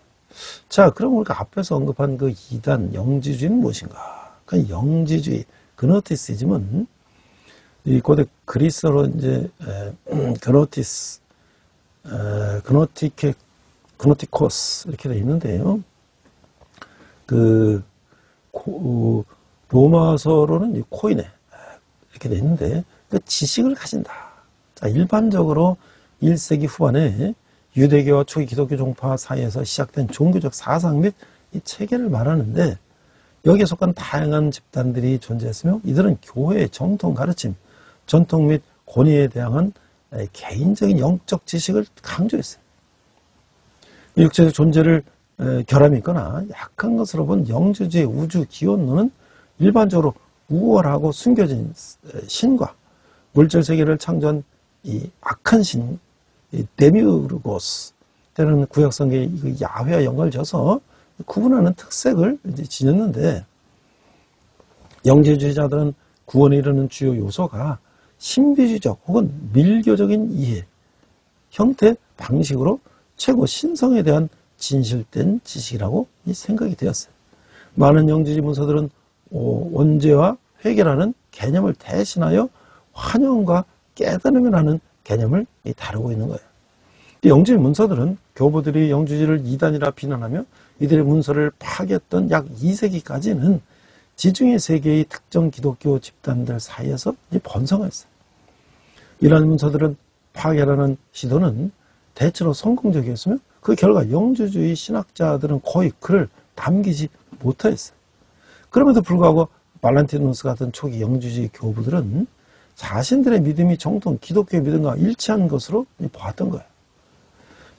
자, 그럼 우리가 앞에서 언급한 그 이단 영지주의는 무엇인가? 그 영지주의, 그노티시즘은 이 고대 그리스어로 이제 그노티스, 그노티코스 이렇게 되어 있는데요. 그 로마서로는 코이네 이렇게 되어 있는데 그 지식을 가진다. 자, 일반적으로 1세기 후반에 유대교와 초기 기독교 종파 사이에서 시작된 종교적 사상 및 이 체계를 말하는데 여기에 속한 다양한 집단들이 존재했으며 이들은 교회의 정통 가르침, 전통 및 권위에 대한 개인적인 영적 지식을 강조했어요. 육체적 존재를 결함이 있거나 약한 것으로 본 영주주의 우주 기원론은 일반적으로 우월하고 숨겨진 신과 물질 세계를 창조한 이 악한 신, 이 데미우르고스 때는 구약성경에 야훼와 연관을 져서 구분하는 특색을 이제 지녔는데 영지주의자들은 구원에 이르는 주요 요소가 신비주의적 혹은 밀교적인 이해, 형태, 방식으로 최고 신성에 대한 진실된 지식이라고 생각이 되었어요. 많은 영지주의 문서들은 원죄와 회개라는 개념을 대신하여 환영과 깨달음이라는 개념을 다루고 있는 거예요. 영지주의 문서들은 교부들이 영주주의를 이단이라 비난하며 이들의 문서를 파괴했던 약 2세기까지는 지중해 세계의 특정 기독교 집단들 사이에서 번성했어요. 이러한 문서들은 파괴라는 시도는 대체로 성공적이었으며 그 결과 영주주의 신학자들은 거의 그를 남기지 못하였어요. 그럼에도 불구하고 발란티누스 같은 초기 영주주의 교부들은 자신들의 믿음이 정통 기독교의 믿음과 일치한 것으로 보았던 거예요.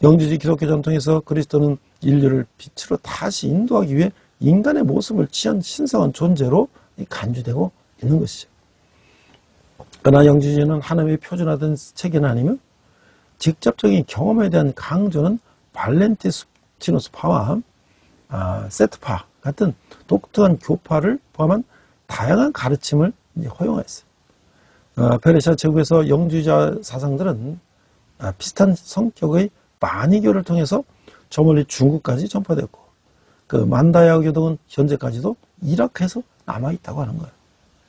영주주의 기독교 전통에서 그리스도는 인류를 빛으로 다시 인도하기 위해 인간의 모습을 취한 신성한 존재로 간주되고 있는 것이죠. 그러나 영주주의는 하나님의 표준화된 체계는 아니며 직접적인 경험에 대한 강조는 발렌티누스파와 세트파 같은 독특한 교파를 포함한 다양한 가르침을 허용했어요. 페르시아 제국에서 영주주의자 사상들은 비슷한 성격의 마니교를 통해서 저 멀리 중국까지 전파됐고 그 만다야교 등은 현재까지도 이라크에서 남아있다고 하는 거예요.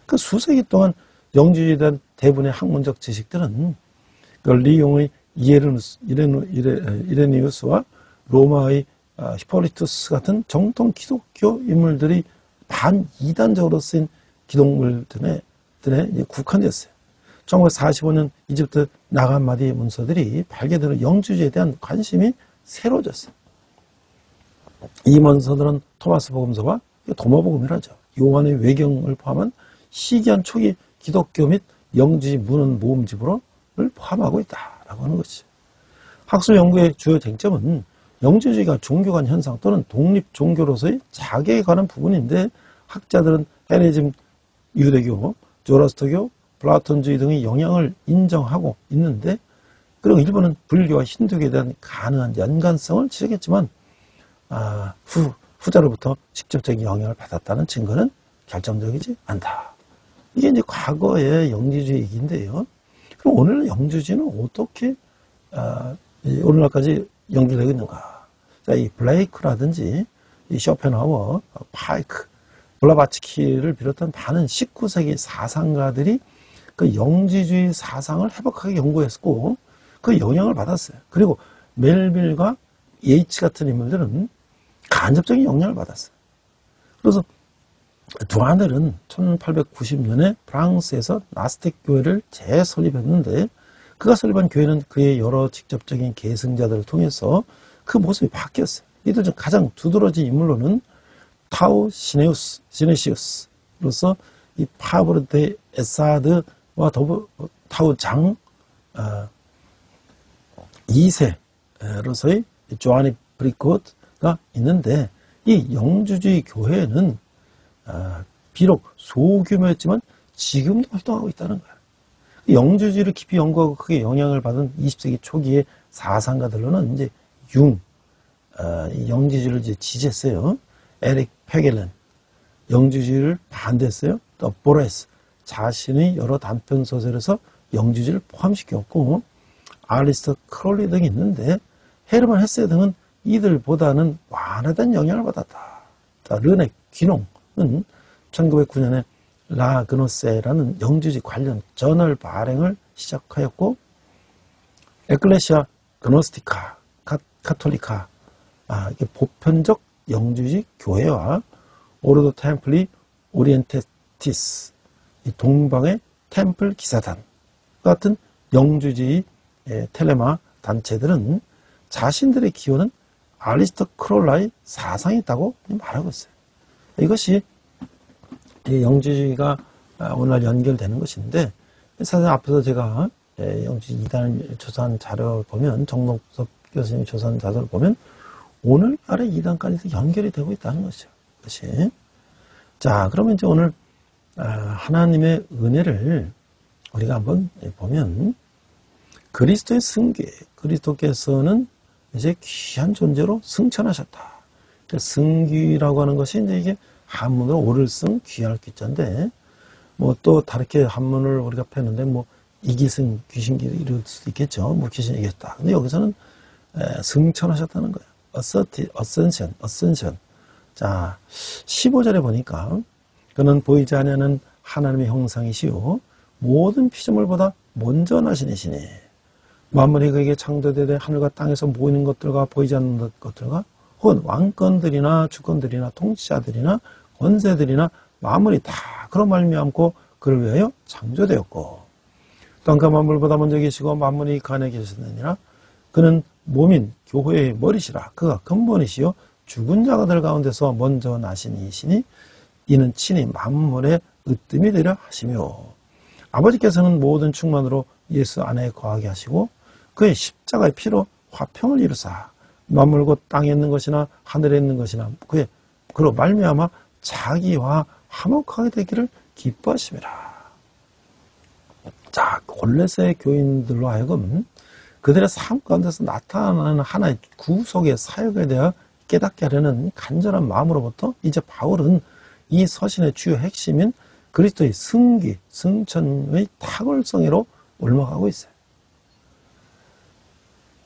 그 수세기 동안 영주주의에 대한 대부분의 학문적 지식들은 그 리용의 이레니우스와 로마의 히폴리투스 같은 정통 기독교 인물들이 반이단적으로 쓰인 기독물들에 국한되었어요. 1945년 이집트 나간마디 문서들이 발견되는 영주주의에 대한 관심이 새로워졌어요. 이 문서들은 토마스 복음서와 도마복음이라죠. 요한의 외경을 포함한 시기한 초기 기독교 및 영주주의 문헌 모음집을 포함하고 있다라고 하는 것이죠. 학술 연구의 주요 쟁점은 영주주의가 종교 간 현상 또는 독립 종교로서의 자격에 관한 부분인데 학자들은 헬레니즘, 유대교, 조라스터교, 플라톤주의 등의 영향을 인정하고 있는데 그리고 일본은 불교와 힌두교에 대한 가능한 연관성을 지적했지만 후자로부터 직접적인 영향을 받았다는 증거는 결정적이지 않다. 이게 이제 과거의 영주주의 얘기인데요. 그럼 오늘은 영주주의는 어떻게 오늘날까지 연결되고 있는가? 자, 이 블레이크라든지 이 쇼펜하워, 파이크, 블라바츠키를 비롯한 많은 19세기 사상가들이 그 영지주의 사상을 해박하게 연구했고 그 영향을 받았어요. 그리고 멜빌과 예이츠 같은 인물들은 간접적인 영향을 받았어요. 그래서 두 아들은 1890년에 프랑스에서 나스틱 교회를 재설립했는데 그가 설립한 교회는 그의 여러 직접적인 계승자들을 통해서 그 모습이 바뀌었어요. 이들 중 가장 두드러진 인물로는 타우 시네시우스로서 이 파브르 데 에사드와 더불어 타우 장 2세로서의 조아니 브리코트가 있는데 이 영주주의 교회는 비록 소규모였지만 지금도 활동하고 있다는 거예요. 영주주의를 깊이 연구하고 크게 영향을 받은 20세기 초기의 사상가들로는 이제 영주주의를 이제 지지했어요. 에릭 페겔렌, 영주주의를 반대했어요. 또 보레스, 자신의 여러 단편 소설에서 영주주의를 포함시켰고, 알리스터 크롤리 등이 있는데 헤르만 헤세 등은 이들보다는 완화된 영향을 받았다. 자, 르네 귀농은 1909년에 라 그노세라는 영주주의 관련 저널 발행을 시작하였고, 에클레시아 그노스티카 카톨리카, 이게 보편적 영주주의 교회와 오르도 템플리 오리엔테티스, 이 동방의 템플 기사단 같은 영주주의 텔레마 단체들은 자신들의 기호는 알리스터 크롤라의 사상이 있다고 말하고 있어요. 이것이 영주주의가 오늘날 연결되는 것인데, 사실 앞에서 제가 영주주의 이단을 조사한 자료를 보면, 정동섭 교수님이 조사한 자료를 보면 오늘날의 이단까지도 연결이 되고 있다는 것이죠. 그것이. 자, 그러면 이제 오늘 하나님의 은혜를 우리가 한번 보면, 그리스도의 승계, 그리스도께서는 이제 귀한 존재로 승천하셨다. 그러니까 승귀라고 하는 것이 이제 이게 한문으로 오를 승, 귀할 귀자인데, 뭐 또 다르게 한문을 우리가 펴는데, 뭐 이기승, 귀신기 이럴 수도 있겠죠. 뭐 귀신이 이겼다. 근데 여기서는 승천하셨다는 거예요. ascension. 자, 15절에 보니까 그는 보이지 않는 하나님의 형상이시요 모든 피조물보다 먼저 나신 이시니 만물이 그에게 창조되되 하늘과 땅에서 모이는 것들과 보이지 않는 것들과 혹은 왕권들이나 주권들이나 통치자들이나 권세들이나 만물이 다 그런 말미암고 그를 위하여 창조되었고, 땅과 만물보다 먼저 계시고 만물이 그 안에 계셨느니라. 그는 몸인 교회의 머리시라. 그가 근본이시요 죽은 자가들 가운데서 먼저 나신 이시니 이는 친히 만물의 으뜸이 되려 하시며, 아버지께서는 모든 충만으로 예수 안에 거하게 하시고 그의 십자가의 피로 화평을 이루사 만물 곧 땅에 있는 것이나 하늘에 있는 것이나 그로 말미암아 자기와 화목하게 되기를 기뻐하심이라. 자, 골로새 교인들로 하여금 그들의 삶 가운데서 나타나는 하나의 구속의 사역에 대해 깨닫게 하려는 간절한 마음으로부터 이제 바울은 이 서신의 주요 핵심인 그리스도의 승기, 승천의 탁월성으로 올라가고 있어요.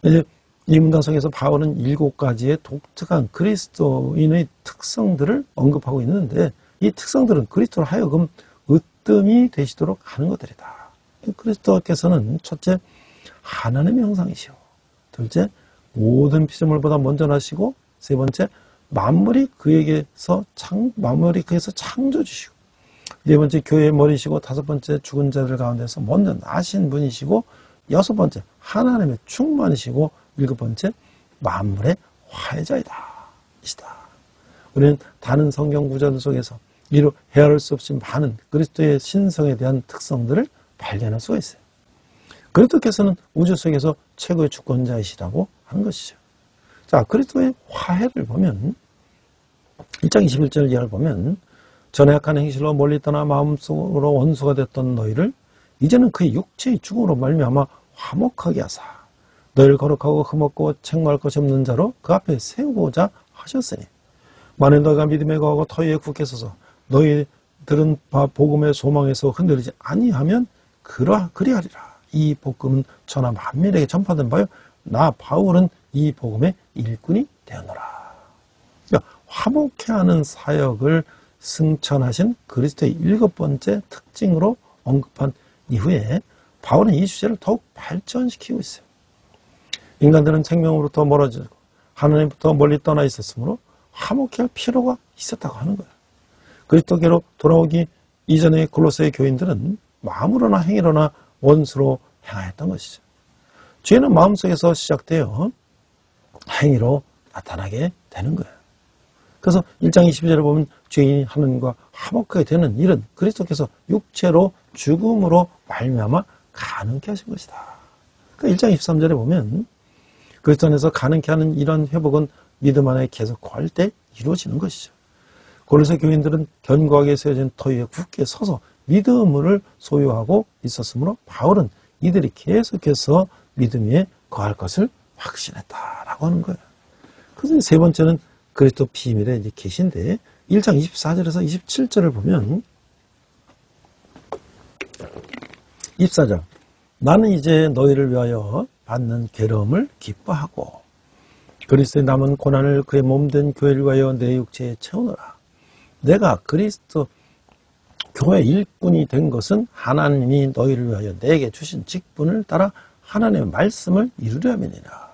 이제 이 문단 속에서 바울은 7가지의 독특한 그리스도인의 특성들을 언급하고 있는데, 이 특성들은 그리스도로 하여금 으뜸이 되시도록 하는 것들이다. 그리스도께서는 첫째, 하나님의 형상이시오. 둘째, 모든 피조물보다 먼저 나시고, 세 번째, 만물이 그에게서 창조주시고, 네 번째, 교회의 머리시고, 다섯 번째, 죽은 자들 가운데서 먼저 나신 분이시고, 여섯 번째, 하나님의 충만이시고, 일곱 번째, 만물의 화해자이다. 우리는 다른 성경 구절들 속에서 이루 헤아릴 수 없이 많은 그리스도의 신성에 대한 특성들을 발견할 수가 있어요. 그리스도께서는 우주 속에서 최고의 주권자이시라고 하는 것이죠. 자, 그리스도의 화해를 보면 1장 21절 이하를 보면, 전에 악한 행실로 멀리 떠나 마음속으로 원수가 됐던 너희를 이제는 그의 육체의 죽음으로 말미암아 화목하게 하사 너희를 거룩하고 흠없고 책망할 것이 없는 자로 그 앞에 세우고자 하셨으니, 만일 너희가 믿음에 거하고 터위에 굳게 서서 너희들은 복음의 소망에서 흔들리지 아니하면 그리하리라. 이 복음은 천하 만민에게 전파된 바요 나 바울은 이 복음의 일꾼이 되었노라. 그러니까 화목해하는 사역을 승천하신 그리스도의 7번째 특징으로 언급한 이후에 바울은 이 주제를 더욱 발전시키고 있어요. 인간들은 생명으로부터 멀어지고 하나님부터 멀리 떠나 있었으므로 화목해야 할 필요가 있었다고 하는 거예요. 그리스도께로 돌아오기 이전의 골로새 교인들은 마음으로나 행위로나 원수로 행하였던 것이죠. 죄는 마음속에서 시작되어 행위로 나타나게 되는 거예요. 그래서 1장 22절에 보면 죄인이 하나님과 화목하게 되는 일은 그리스도께서 육체로 죽음으로 말미암아 가능케 하신 것이다. 그러니까 1장 23절에 보면 그리스도 안에서 가능케 하는 이런 회복은 믿음 안에 계속 거할 때 이루어지는 것이죠. 골로새 교인들은 견고하게 세워진 터 위에 굳게 서서 믿음을 소유하고 있었으므로 바울은 이들이 계속해서 믿음 위에 거할 것을 확신했다라고 하는 거예요. 그래서 세 번째는 그리스도 비밀에 이제 계신데 1장 24절에서 27절을 보면 24절 나는 이제 너희를 위하여 받는 괴로움을 기뻐하고 그리스도의 남은 고난을 그의 몸된 교회를 위하여 내 육체에 채우노라. 내가 그리스도 교회 일꾼이 된 것은 하나님이 너희를 위하여 내게 주신 직분을 따라 하나님의 말씀을 이루려 함이니라.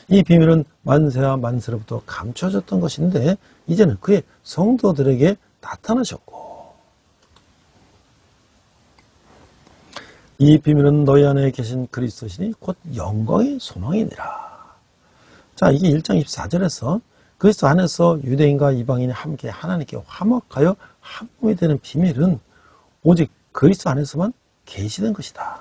이 비밀은 만세와 만세로부터 감춰졌던 것인데 이제는 그의 성도들에게 나타나셨고 이 비밀은 너희 안에 계신 그리스도시니 곧 영광의 소망이니라. 자, 이게 1장 24절에서 그리스도 안에서 유대인과 이방인이 함께 하나님께 화목하여 한 몸이 되는 비밀은 오직 그리스도 안에서만 계시된 것이다.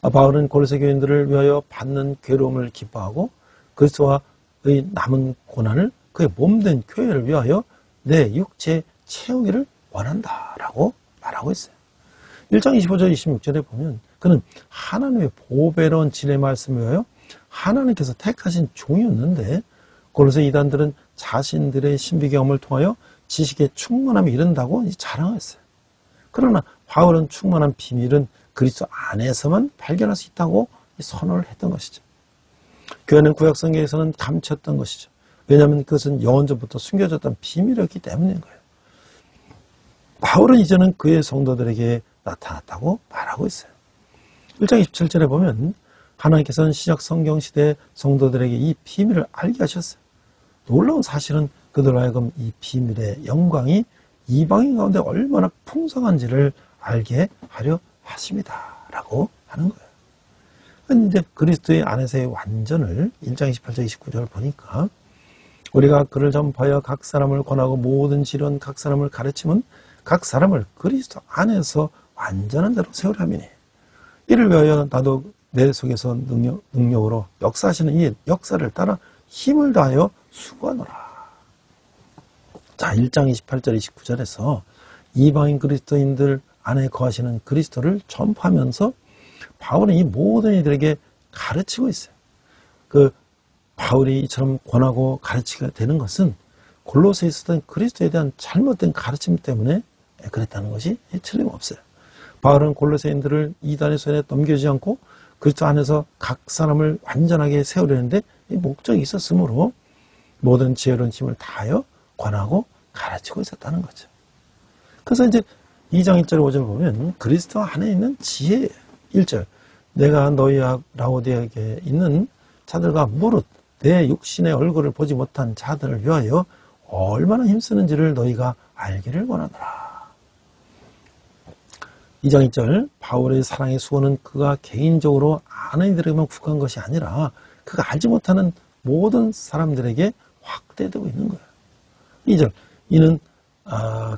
바울은 골로새 교인들을 위하여 받는 괴로움을 기뻐하고 그리스도와의 남은 고난을 그의 몸된 교회를 위하여 내 육체에 채우기를 원한다라고 말하고 있어요. 1장 25절 26절에 보면 그는 하나님의 보배로운 진의 말씀을 위하여 하나님께서 택하신 종이었는데 골로새 이단들은 자신들의 신비 경험을 통하여 지식의 충만함에 이른다고 자랑했어요. 그러나 바울은 충만한 비밀은 그리스도 안에서만 발견할 수 있다고 선언을 했던 것이죠. 교회는 구약 성경에서는 감췄던 것이죠. 왜냐하면 그것은 영원전부터 숨겨졌던 비밀이었기 때문인 거예요. 바울은 이제는 그의 성도들에게 나타났다고 말하고 있어요. 1장 27절에 보면 하나님께서는 시작 성경 시대의 성도들에게 이 비밀을 알게 하셨어요. 놀라운 사실은 그들로 하여금 이 비밀의 영광이 이방인 가운데 얼마나 풍성한지를 알게 하려 하십니다. 라고 하는 거예요. 그런데 그리스도의 안에서의 완전을 1장 28절 29절을 보니까 우리가 그를 전파하여 각 사람을 권하고 모든 지론 각 사람을 가르치면 각 사람을 그리스도 안에서 완전한 대로 세우려 함이니 이를 위하여 나도 내 속에서 능력으로 역사하시는 이 역사를 따라 힘을 다하여 수고하노라. 자, 1장 28절 29절에서 이방인 그리스도인들 안에 거하시는 그리스도를 전파하면서 바울은 이 모든 이들에게 가르치고 있어요. 바울이 이처럼 권하고 가르치게 되는 것은 골로새에 있었던 그리스도에 대한 잘못된 가르침 때문에 그랬다는 것이 틀림없어요. 바울은 골로새인들을 이단의 손에 넘겨주지 않고 그리스도 안에서 각 사람을 완전하게 세우려는데 이 목적이 있었으므로 모든 지혜로운 힘을 다하여 권하고 가르치고 있었다는 거죠. 그래서 이제 2장 1절 5절 보면 그리스도 안에 있는 지혜 1절 내가 너희 라오디아에 있는 자들과 무릇 내 육신의 얼굴을 보지 못한 자들을 위하여 얼마나 힘쓰는지를 너희가 알기를 원하노라. 2장 1절 바울의 사랑의 수고는 그가 개인적으로 아는 이들에게만 국한 것이 아니라 그가 알지 못하는 모든 사람들에게 확대되고 있는 거예요. 2절 이는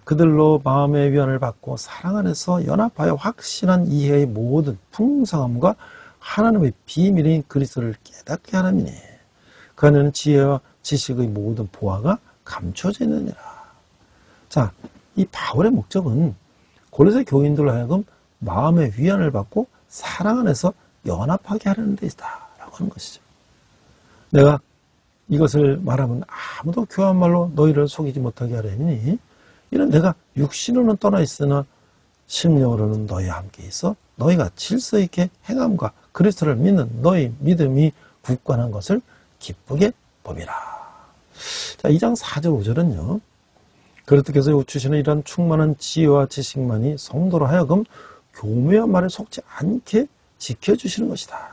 그들로 마음의 위안을 받고 사랑 안에서 연합하여 확실한 이해의 모든 풍성함과 하나님의 비밀인 그리스도를 깨닫게 하나미니 그 안에는 지혜와 지식의 모든 보화가 감춰져 있느니라. 자, 이 바울의 목적은 골로새 교인들로 하여금 마음의 위안을 받고 사랑 안에서 연합하게 하려는 데이다 라고 하는 것이죠. 내가 이것을 말하면 아무도 교한 말로 너희를 속이지 못하게 하려니 이는 내가 육신으로는 떠나 있으나 심령으로는 너희와 함께 있어 너희가 질서 있게 행함과 그리스도를 믿는 너희 믿음이 굳건한 것을 기쁘게 봄이라. 자, 2장 4절 5절은요. 그리스도께서 주시는 이런 충만한 지혜와 지식만이 성도로 하여금 교묘한 말에 속지 않게 지켜주시는 것이다.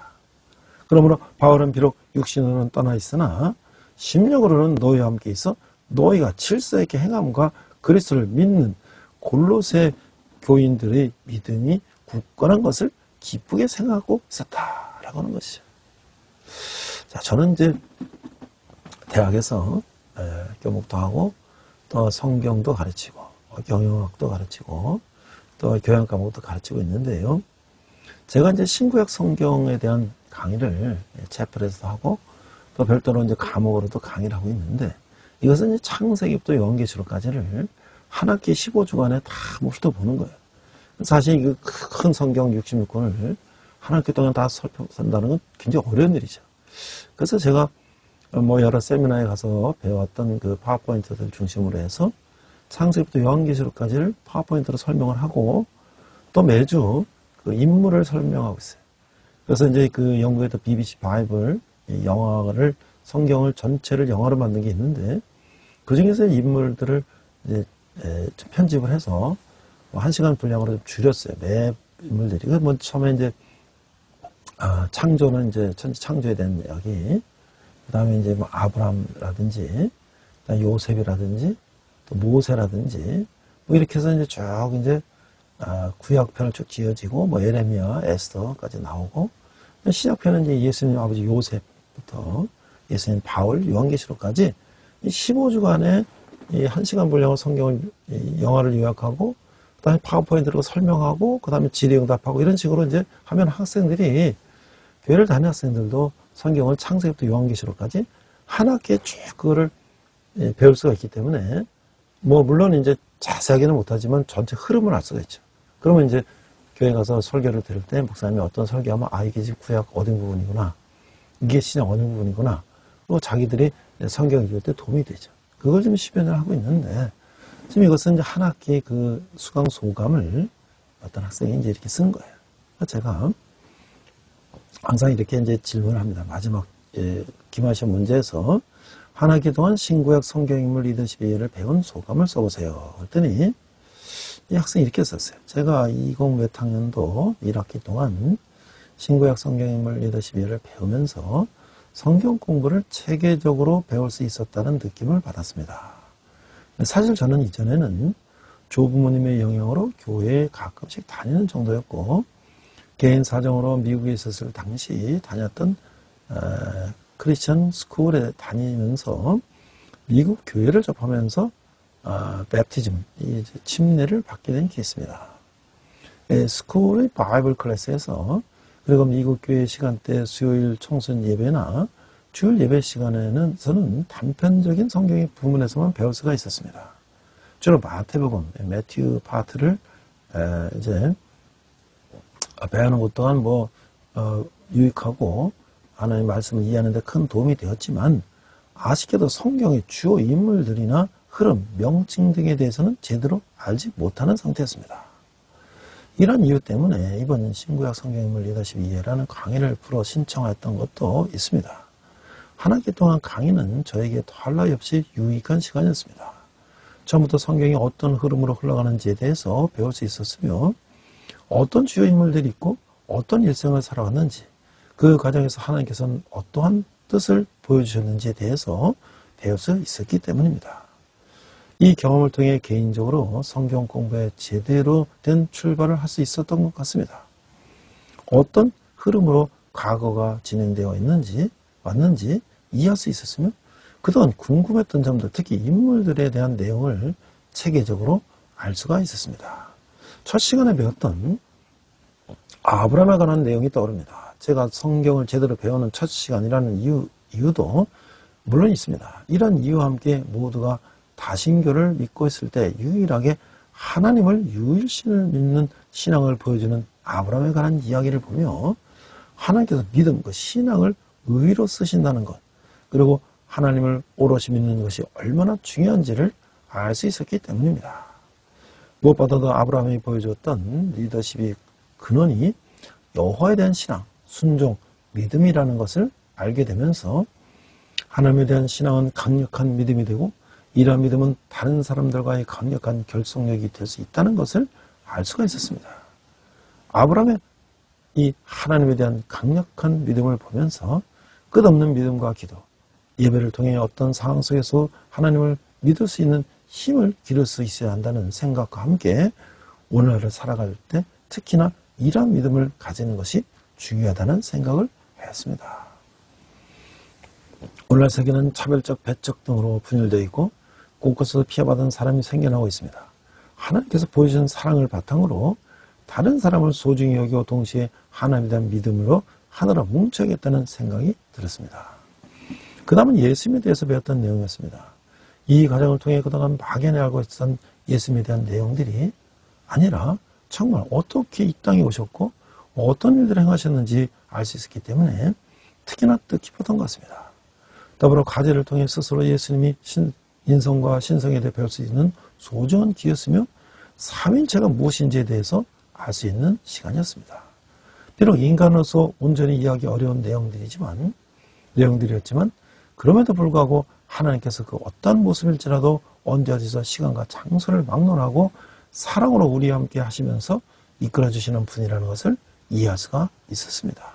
그러므로 바울은 비록 육신으로는 떠나 있으나 심령으로는 너희와 함께 있어 너희가 질서 있게 행함과 그리스도를 믿는 골로새 교인들의 믿음이 굳건한 것을 기쁘게 생각하고 있었다라고 하는 것이죠. 자, 저는 이제 대학에서 교목도 하고 또 성경도 가르치고 경영학도 가르치고 또 교양 과목도 가르치고 있는데요. 제가 이제 신구약 성경에 대한 강의를 채플에서도 하고 또 별도로 이제 과목으로도 강의를 하고 있는데 이것은 이제 창세기부터 요한계시록까지를 한 학기 15주간에 다 훑어보는 거예요. 사실 그 큰 성경 66권을 한 학기 동안 다 살펴본다는 건 굉장히 어려운 일이죠. 그래서 제가 뭐 여러 세미나에 가서 배웠던 그 파워포인트들 중심으로 해서 창세기부터 요한계시록까지를 파워포인트로 설명을 하고 또 매주 그 인물을 설명하고 있어요. 그래서 이제 그 영국에도 BBC 바이블 영화를 성경을 전체를 영화로 만든 게 있는데 그 중에서 인물들을 이제 좀 편집을 해서 1시간 분량으로 좀 줄였어요. 매 인물들이. 뭐 처음에 이제 창조는 이제 천지 창조에 대한 이야기, 그 다음에 이제 뭐 아브람이라든지, 요셉이라든지, 또 모세라든지, 뭐 이렇게 해서 이제 쭉 이제 구약편을 쭉 지어지고, 뭐 예레미야, 에스더까지 나오고, 시작편은 이제 예수님 아버지 요셉부터 예수님 바울, 요한계시록까지 15주간에 이 1시간 분량의 성경을, 영화를 요약하고, 그 다음에 파워포인트로 설명하고, 그 다음에 질의응답하고, 이런 식으로 이제 하면 학생들이, 교회를 다니는 학생들도 성경을 창세기부터 요한계시록까지 한 학기에 쭉 그거를 배울 수가 있기 때문에, 뭐, 물론 이제 자세하게는 못하지만 전체 흐름을 알 수가 있죠. 그러면 이제 교회 가서 설교를 들을 때 목사님이 어떤 설교하면, 이게 지금 구약 어느 부분이구나. 이게 신약 어느 부분이구나. 또 자기들이 성경 읽을 때 도움이 되죠. 그걸 좀 시변을 하고 있는데, 지금 이것은 이제 한 학기 그 수강 소감을 어떤 학생이 이제 이렇게 쓴 거예요. 제가 항상 이렇게 이제 질문을 합니다. 마지막 기말시험 문제에서 한 학기 동안 신구약 성경인물 리더십 이해를 배운 소감을 써보세요. 그랬더니 이 학생이 이렇게 썼어요. 제가 20 몇 학년도 1학기 동안 신구약 성경인물 리더십 이해를 배우면서 성경 공부를 체계적으로 배울 수 있었다는 느낌을 받았습니다. 사실 저는 이전에는 조부모님의 영향으로 교회에 가끔씩 다니는 정도였고 개인 사정으로 미국에 있었을 당시 다녔던 크리스천 스쿨에 다니면서 미국 교회를 접하면서 베프티즘, 침례를 받게 된 케이스입니다. 스쿨의 바이블 클래스에서 그리고 미국 교회 시간대 수요일 청순 예배나 주일 예배 시간에는 저는 단편적인 성경의 부문에서만 배울 수가 있었습니다. 주로 마태복음, 매튜 파트를 이제 배우는 것 또한 뭐 유익하고 하나님의 말씀을 이해하는 데 큰 도움이 되었지만 아쉽게도 성경의 주요 인물들이나 흐름, 명칭 등에 대해서는 제대로 알지 못하는 상태였습니다. 이런 이유 때문에 이번 신구약 성경인물 리더십 이해라는 강의를 풀어 신청했던 것도 있습니다. 한 학기 동안 강의는 저에게 더할 나위 없이 유익한 시간이었습니다. 처음부터 성경이 어떤 흐름으로 흘러가는지에 대해서 배울 수 있었으며 어떤 주요 인물들이 있고 어떤 일생을 살아왔는지 그 과정에서 하나님께서는 어떠한 뜻을 보여주셨는지에 대해서 배울 수 있었기 때문입니다. 이 경험을 통해 개인적으로 성경 공부에 제대로 된 출발을 할 수 있었던 것 같습니다. 어떤 흐름으로 과거가 진행되어 있는지 왔는지 이해할 수 있었으며 그동안 궁금했던 점들, 특히 인물들에 대한 내용을 체계적으로 알 수가 있었습니다. 첫 시간에 배웠던 아브라함에 관한 내용이 떠오릅니다. 제가 성경을 제대로 배우는 첫 시간이라는 이유도 물론 있습니다. 이런 이유와 함께 모두가 다신교를 믿고 있을 때 유일하게 하나님을 유일신을 믿는 신앙을 보여주는 아브라함에 관한 이야기를 보며 하나님께서 믿음, 그 신앙을 의로 쓰신다는 것, 그리고 하나님을 오롯이 믿는 것이 얼마나 중요한지를 알 수 있었기 때문입니다. 무엇보다도 아브라함이 보여주었던 리더십의 근원이 여호와에 대한 신앙, 순종, 믿음이라는 것을 알게 되면서 하나님에 대한 신앙은 강력한 믿음이 되고 이러한 믿음은 다른 사람들과의 강력한 결속력이 될 수 있다는 것을 알 수가 있었습니다. 아브라함의 이 하나님에 대한 강력한 믿음을 보면서 끝없는 믿음과 기도, 예배를 통해 어떤 상황 속에서 하나님을 믿을 수 있는 힘을 기를 수 있어야 한다는 생각과 함께 오늘날을 살아갈 때 특히나 이러한 믿음을 가지는 것이 중요하다는 생각을 했습니다. 오늘날 세계는 차별적, 배적 등으로 분열되어 있고 곳곳에서 피해받은 사람이 생겨나고 있습니다. 하나님께서 보여주신 사랑을 바탕으로 다른 사람을 소중히 여기고 동시에 하나님에 대한 믿음으로 하나로 뭉쳐야겠다는 생각이 들었습니다. 그 다음은 예수님에 대해서 배웠던 내용이었습니다. 이 과정을 통해 그동안 막연히 알고 있었던 예수님에 대한 내용들이 아니라 정말 어떻게 이 땅에 오셨고 어떤 일들을 행하셨는지 알 수 있었기 때문에 특히나 뜻깊었던 것 같습니다. 더불어 과제를 통해 스스로 예수님이 인성과 신성에 대해 배울 수 있는 소중한 기회였으며 삼위일체가 무엇인지에 대해서 알 수 있는 시간이었습니다. 비록 인간으로서 온전히 이해하기 어려운 내용들이었지만 그럼에도 불구하고 하나님께서 그 어떤 모습일지라도 언제 어디서 시간과 장소를 막론하고 사랑으로 우리와 함께 하시면서 이끌어주시는 분이라는 것을 이해할 수가 있었습니다.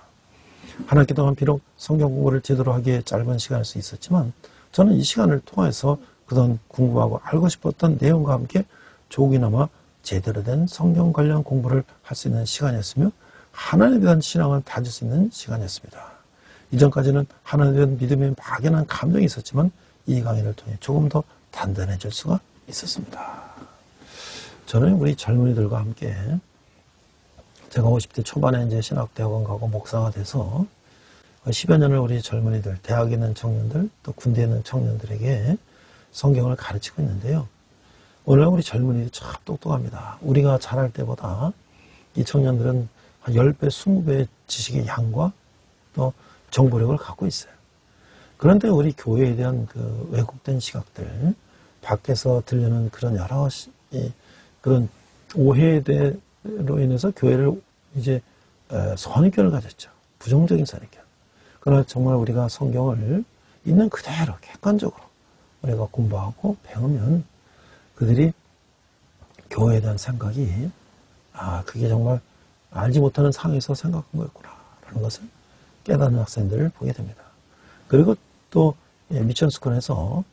한 학기 동안 비록 성경 공부를 제대로 하기에 짧은 시간일 수 있었지만 저는 이 시간을 통해서 그동안 궁금하고 알고 싶었던 내용과 함께 조금이나마 제대로 된 성경 관련 공부를 할 수 있는 시간이었으며 하나님에 대한 신앙을 다질 수 있는 시간이었습니다. 이전까지는 하나님에 대한 믿음에 막연한 감정이 있었지만 이 강의를 통해 조금 더 단단해질 수가 있었습니다. 저는 우리 젊은이들과 함께 제가 50대 초반에 이제 신학대학원 가고 목사가 돼서 10여 년을 우리 젊은이들, 대학에 있는 청년들, 또 군대에 있는 청년들에게 성경을 가르치고 있는데요. 오늘 우리 젊은이들이 참 똑똑합니다. 우리가 잘할 때보다 이 청년들은 한 10배, 20배의 지식의 양과 또 정보력을 갖고 있어요. 그런데 우리 교회에 대한 그 왜곡된 시각들, 밖에서 들리는 그런 여러 그런 오해로 인해서 교회를 이제 선입견을 가졌죠. 부정적인 선입견. 그러나 정말 우리가 성경을 있는 그대로 객관적으로 우리가 공부하고 배우면 그들이 교회에 대한 생각이 그게 정말 알지 못하는 상황에서 생각한 거였구나 라는 것을 깨닫는 학생들을 보게 됩니다. 그리고 또 미션스쿨에서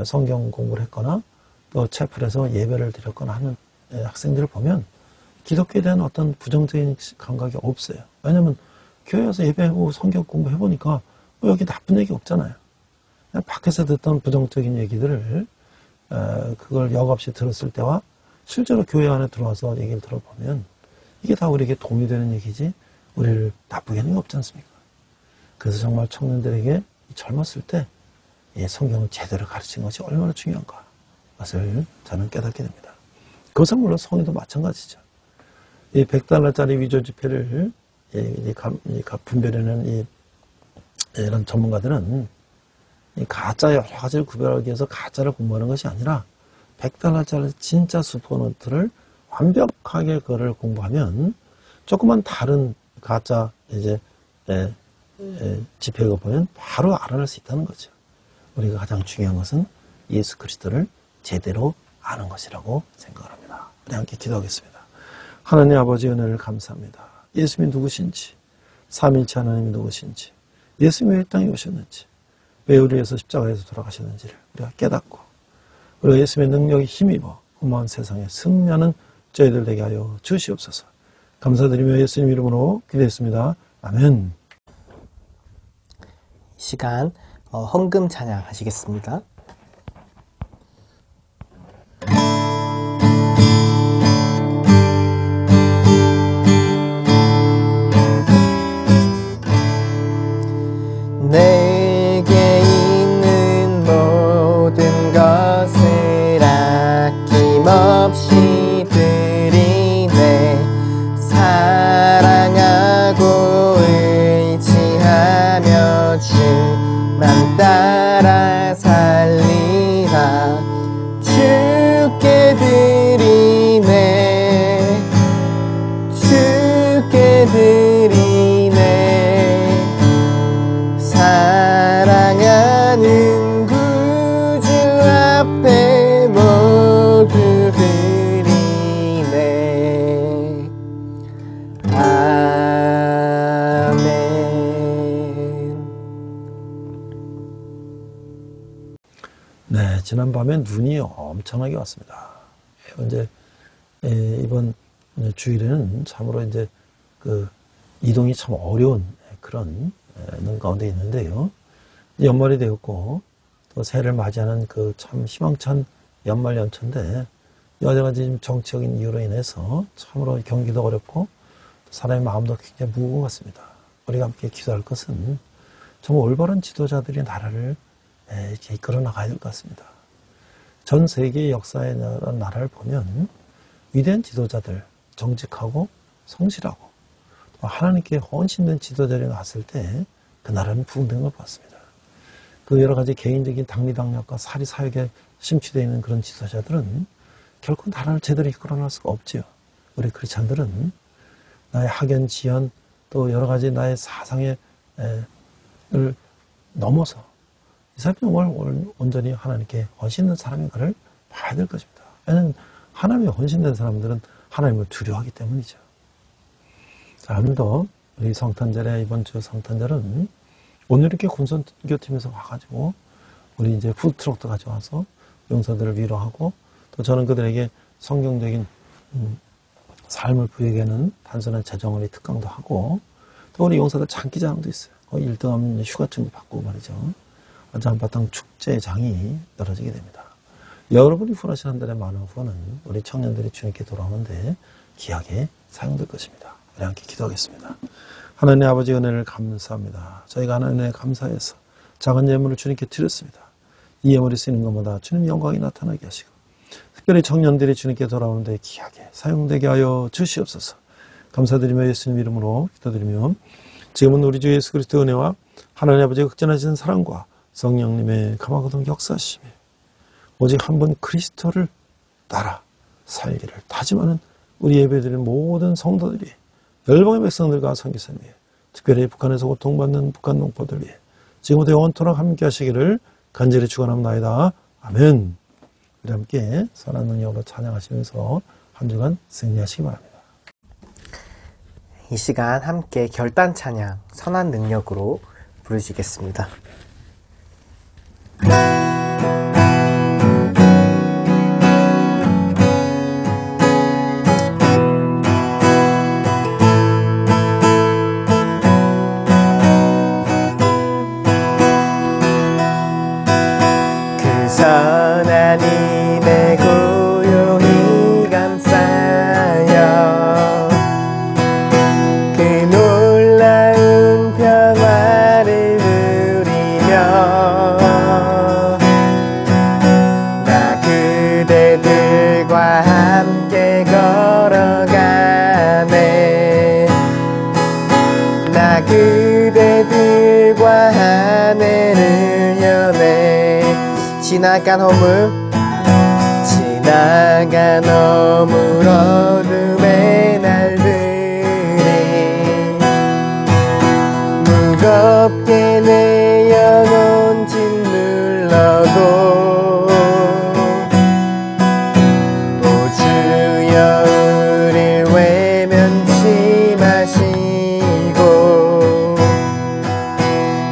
성경 공부를 했거나 또 채플에서 예배를 드렸거나 하는 학생들을 보면 기독교에 대한 어떤 부정적인 감각이 없어요. 왜냐하면 교회에서 예배하고 성경 공부해보니까 여기 나쁜 얘기 없잖아요. 밖에서 듣던 부정적인 얘기들을 그걸 역없이 들었을 때와 실제로 교회 안에 들어와서 얘기를 들어보면 이게 다 우리에게 도움이 되는 얘기지 우리를 나쁘게 하는 게 없지 않습니까? 그래서 정말 청년들에게 젊었을 때 이 성경을 제대로 가르치는 것이 얼마나 중요한가 것을 저는 깨닫게 됩니다. 그것은 물론 성인도 마찬가지죠. 이 $100짜리 위조 지폐를 분별하는 이런 전문가들은 이 가짜 여러 가지를 구별하기 위해서 가짜를 공부하는 것이 아니라 $100짜리 진짜 슈퍼노트를 완벽하게 그거를 공부하면 조금만 다른 가짜 지폐가 보면 바로 알아낼 수 있다는 거죠. 우리가 가장 중요한 것은 예수 그리스도를 제대로 아는 것이라고 생각을 합니다. 우리 함께 기도하겠습니다. 하나님 아버지 은혜를 감사합니다. 예수님이 누구신지, 삼위일체 하나님이 누구신지, 예수님이 왜 땅에 오셨는지, 왜 우리를 위해서 십자가에서 돌아가셨는지를 우리가 깨닫고 우리가 예수님의 능력에 힘입어 험한 세상에 승리하는 저희들 되게 하여 주시옵소서. 감사드리며 예수님 이름으로 기도했습니다. 아멘. 시간 헌금 찬양 하시겠습니다. 내게 있는 모든 것을 아낌없이 드리네. 사랑하고 의지하며 주만 따라 살 네, 지난밤에 눈이 엄청나게 왔습니다. 이제 이번 주일에는 참으로 이제 그 이동이 참 어려운 그런 가운데 있는데요. 연말이 되었고 또 새해를 맞이하는 그 참 희망찬 연말 연초인데 여러 가지 정치적인 이유로 인해서 참으로 경기도 어렵고 사람의 마음도 굉장히 무거운 것 같습니다. 우리가 함께 기도할 것은 정말 올바른 지도자들이 나라를 이렇게 이끌어 나가야 될 것 같습니다. 전 세계 역사의 나라를 보면 위대한 지도자들, 정직하고 성실하고 또 하나님께 헌신된 지도자들이 나왔을 때 그 나라는 부흥된 걸 봤습니다. 그 여러 가지 개인적인 당리당략과 사리사욕에 심취되어 있는 그런 지도자들은 결코 나라를 제대로 이끌어 나갈 수가 없지요. 우리 크리스찬들은 나의 학연, 지연 또 여러 가지 나의 사상을 넘어서 이 사람이 정말 온전히 하나님께 헌신된 사람인가를 봐야 될 것입니다. 왜냐하면 하나님에 헌신된 사람들은 하나님을 두려워하기 때문이죠. 자, 오늘도 우리 성탄절에 이번 주 성탄절은 오늘 이렇게 군선교팀에서 와가지고 우리 이제 푸드트럭도 가져와서 용사들을 위로하고 또 저는 그들에게 성경적인 삶을 부여하는 단순한 재정원의 특강도 하고 또 우리 용사들 장기자랑도 있어요. 거의 1등하면 휴가증도 받고 말이죠. 아주 한바탕 축제장이 열어지게 됩니다. 여러분이 후원하신 한 달의 많은 후원은 우리 청년들이 주님께 돌아오는데 귀하게 사용될 것입니다. 우리 함께 기도하겠습니다. 하나님 아버지 은혜를 감사합니다. 저희가 하나님의 감사해서 작은 예물을 주님께 드렸습니다. 이 예물이 쓰이는 것마다 주님 영광이 나타나게 하시고 특별히 청년들이 주님께 돌아오는데 귀하게 사용되게 하여 주시옵소서. 감사드리며 예수님 이름으로 기도드리며 지금은 우리 주 예수 그리스도의 은혜와 하나님 아버지의 극진하신 사랑과 성령님의 감화거동 역사하심에 오직 한 번 그리스도를 따라 살기를 다짐하는 우리 예배드리는 모든 성도들이 열방의 백성들과 선교사님 위해 특별히 북한에서 고통받는 북한 농포들 위해 지금부터 영원토록 함께 하시기를 간절히 축원합니다. 아멘. 우리 함께 선한 능력으로 찬양하시면서 한 주간 승리하시기 바랍니다. 이 시간 함께 결단 찬양 선한 능력으로 부르시겠습니다. 선한 힘에 고요히 감싸여 그 놀라운 평화를 누리며 나 그대들과 함께 걸어가네 나 그대들과 하늘을 여네 지나간 어물 어둠의 날들이 무겁게 내 영혼 짓눌러도 오 주여 우릴 외면치 마시고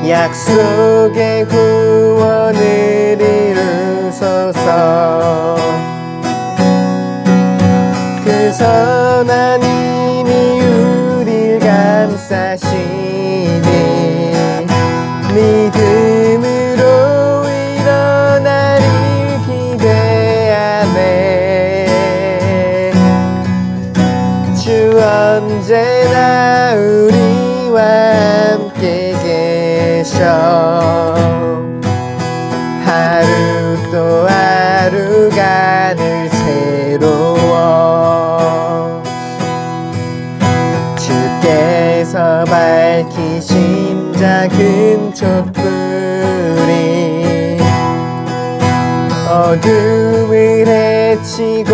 약속의 구원을 이루소서 그 선한 힘이 우릴 감싸시니 믿음으로 일어나를 기대하네 주 언제나 우리와 함께 계셔 하루 또 하루가 늘 새로워 주께서 밝히신 작은 촛불이 어둠을 헤치고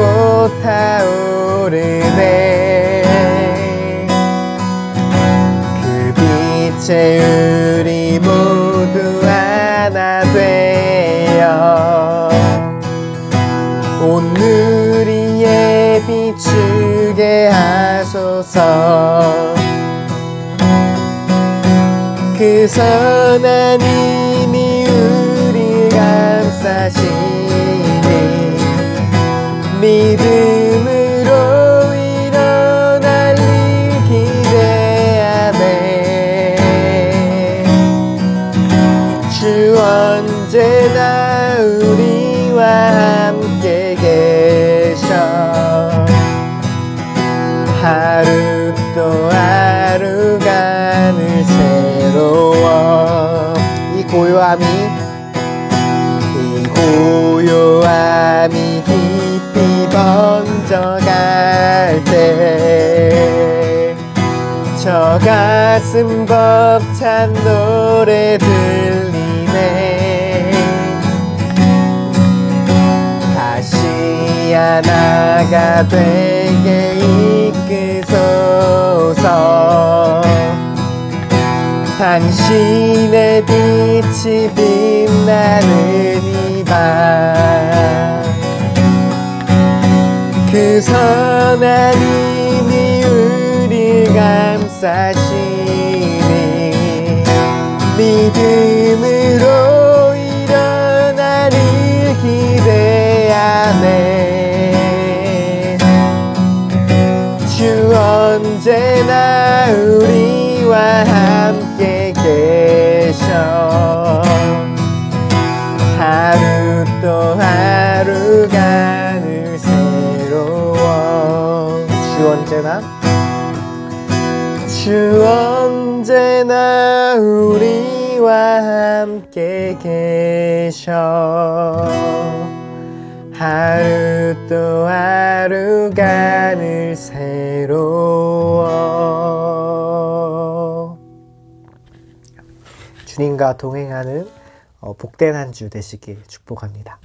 타오르네 그 빛에 우리 모두 하나 되어 온 누리에 비추게 하소서 그 선한 힘이 우리 감싸시 믿음으로 일어날 일 기대하네. 주 언제나 우리와 함께 계셔. 하루 또 하루가 늘 새로워. 이 고요함이 깊이 번져갈 때 저 가슴 벅찬 노래 들리네. 다시 하나가 되게 이끄소서. 당신의 빛이 빛나는 이 밤, 그 선한 힘이 우릴 감싸시니 믿음으로 일어날 일 기대하네. 주 언제나 우리와 함께 계셔. 하루 또 하루가 늘 새로워. 주 언제나 우리와 함께 계셔. 하루 또 하루가 늘 새로워. 주님과 동행하는 복된 한 주 되시길 축복합니다.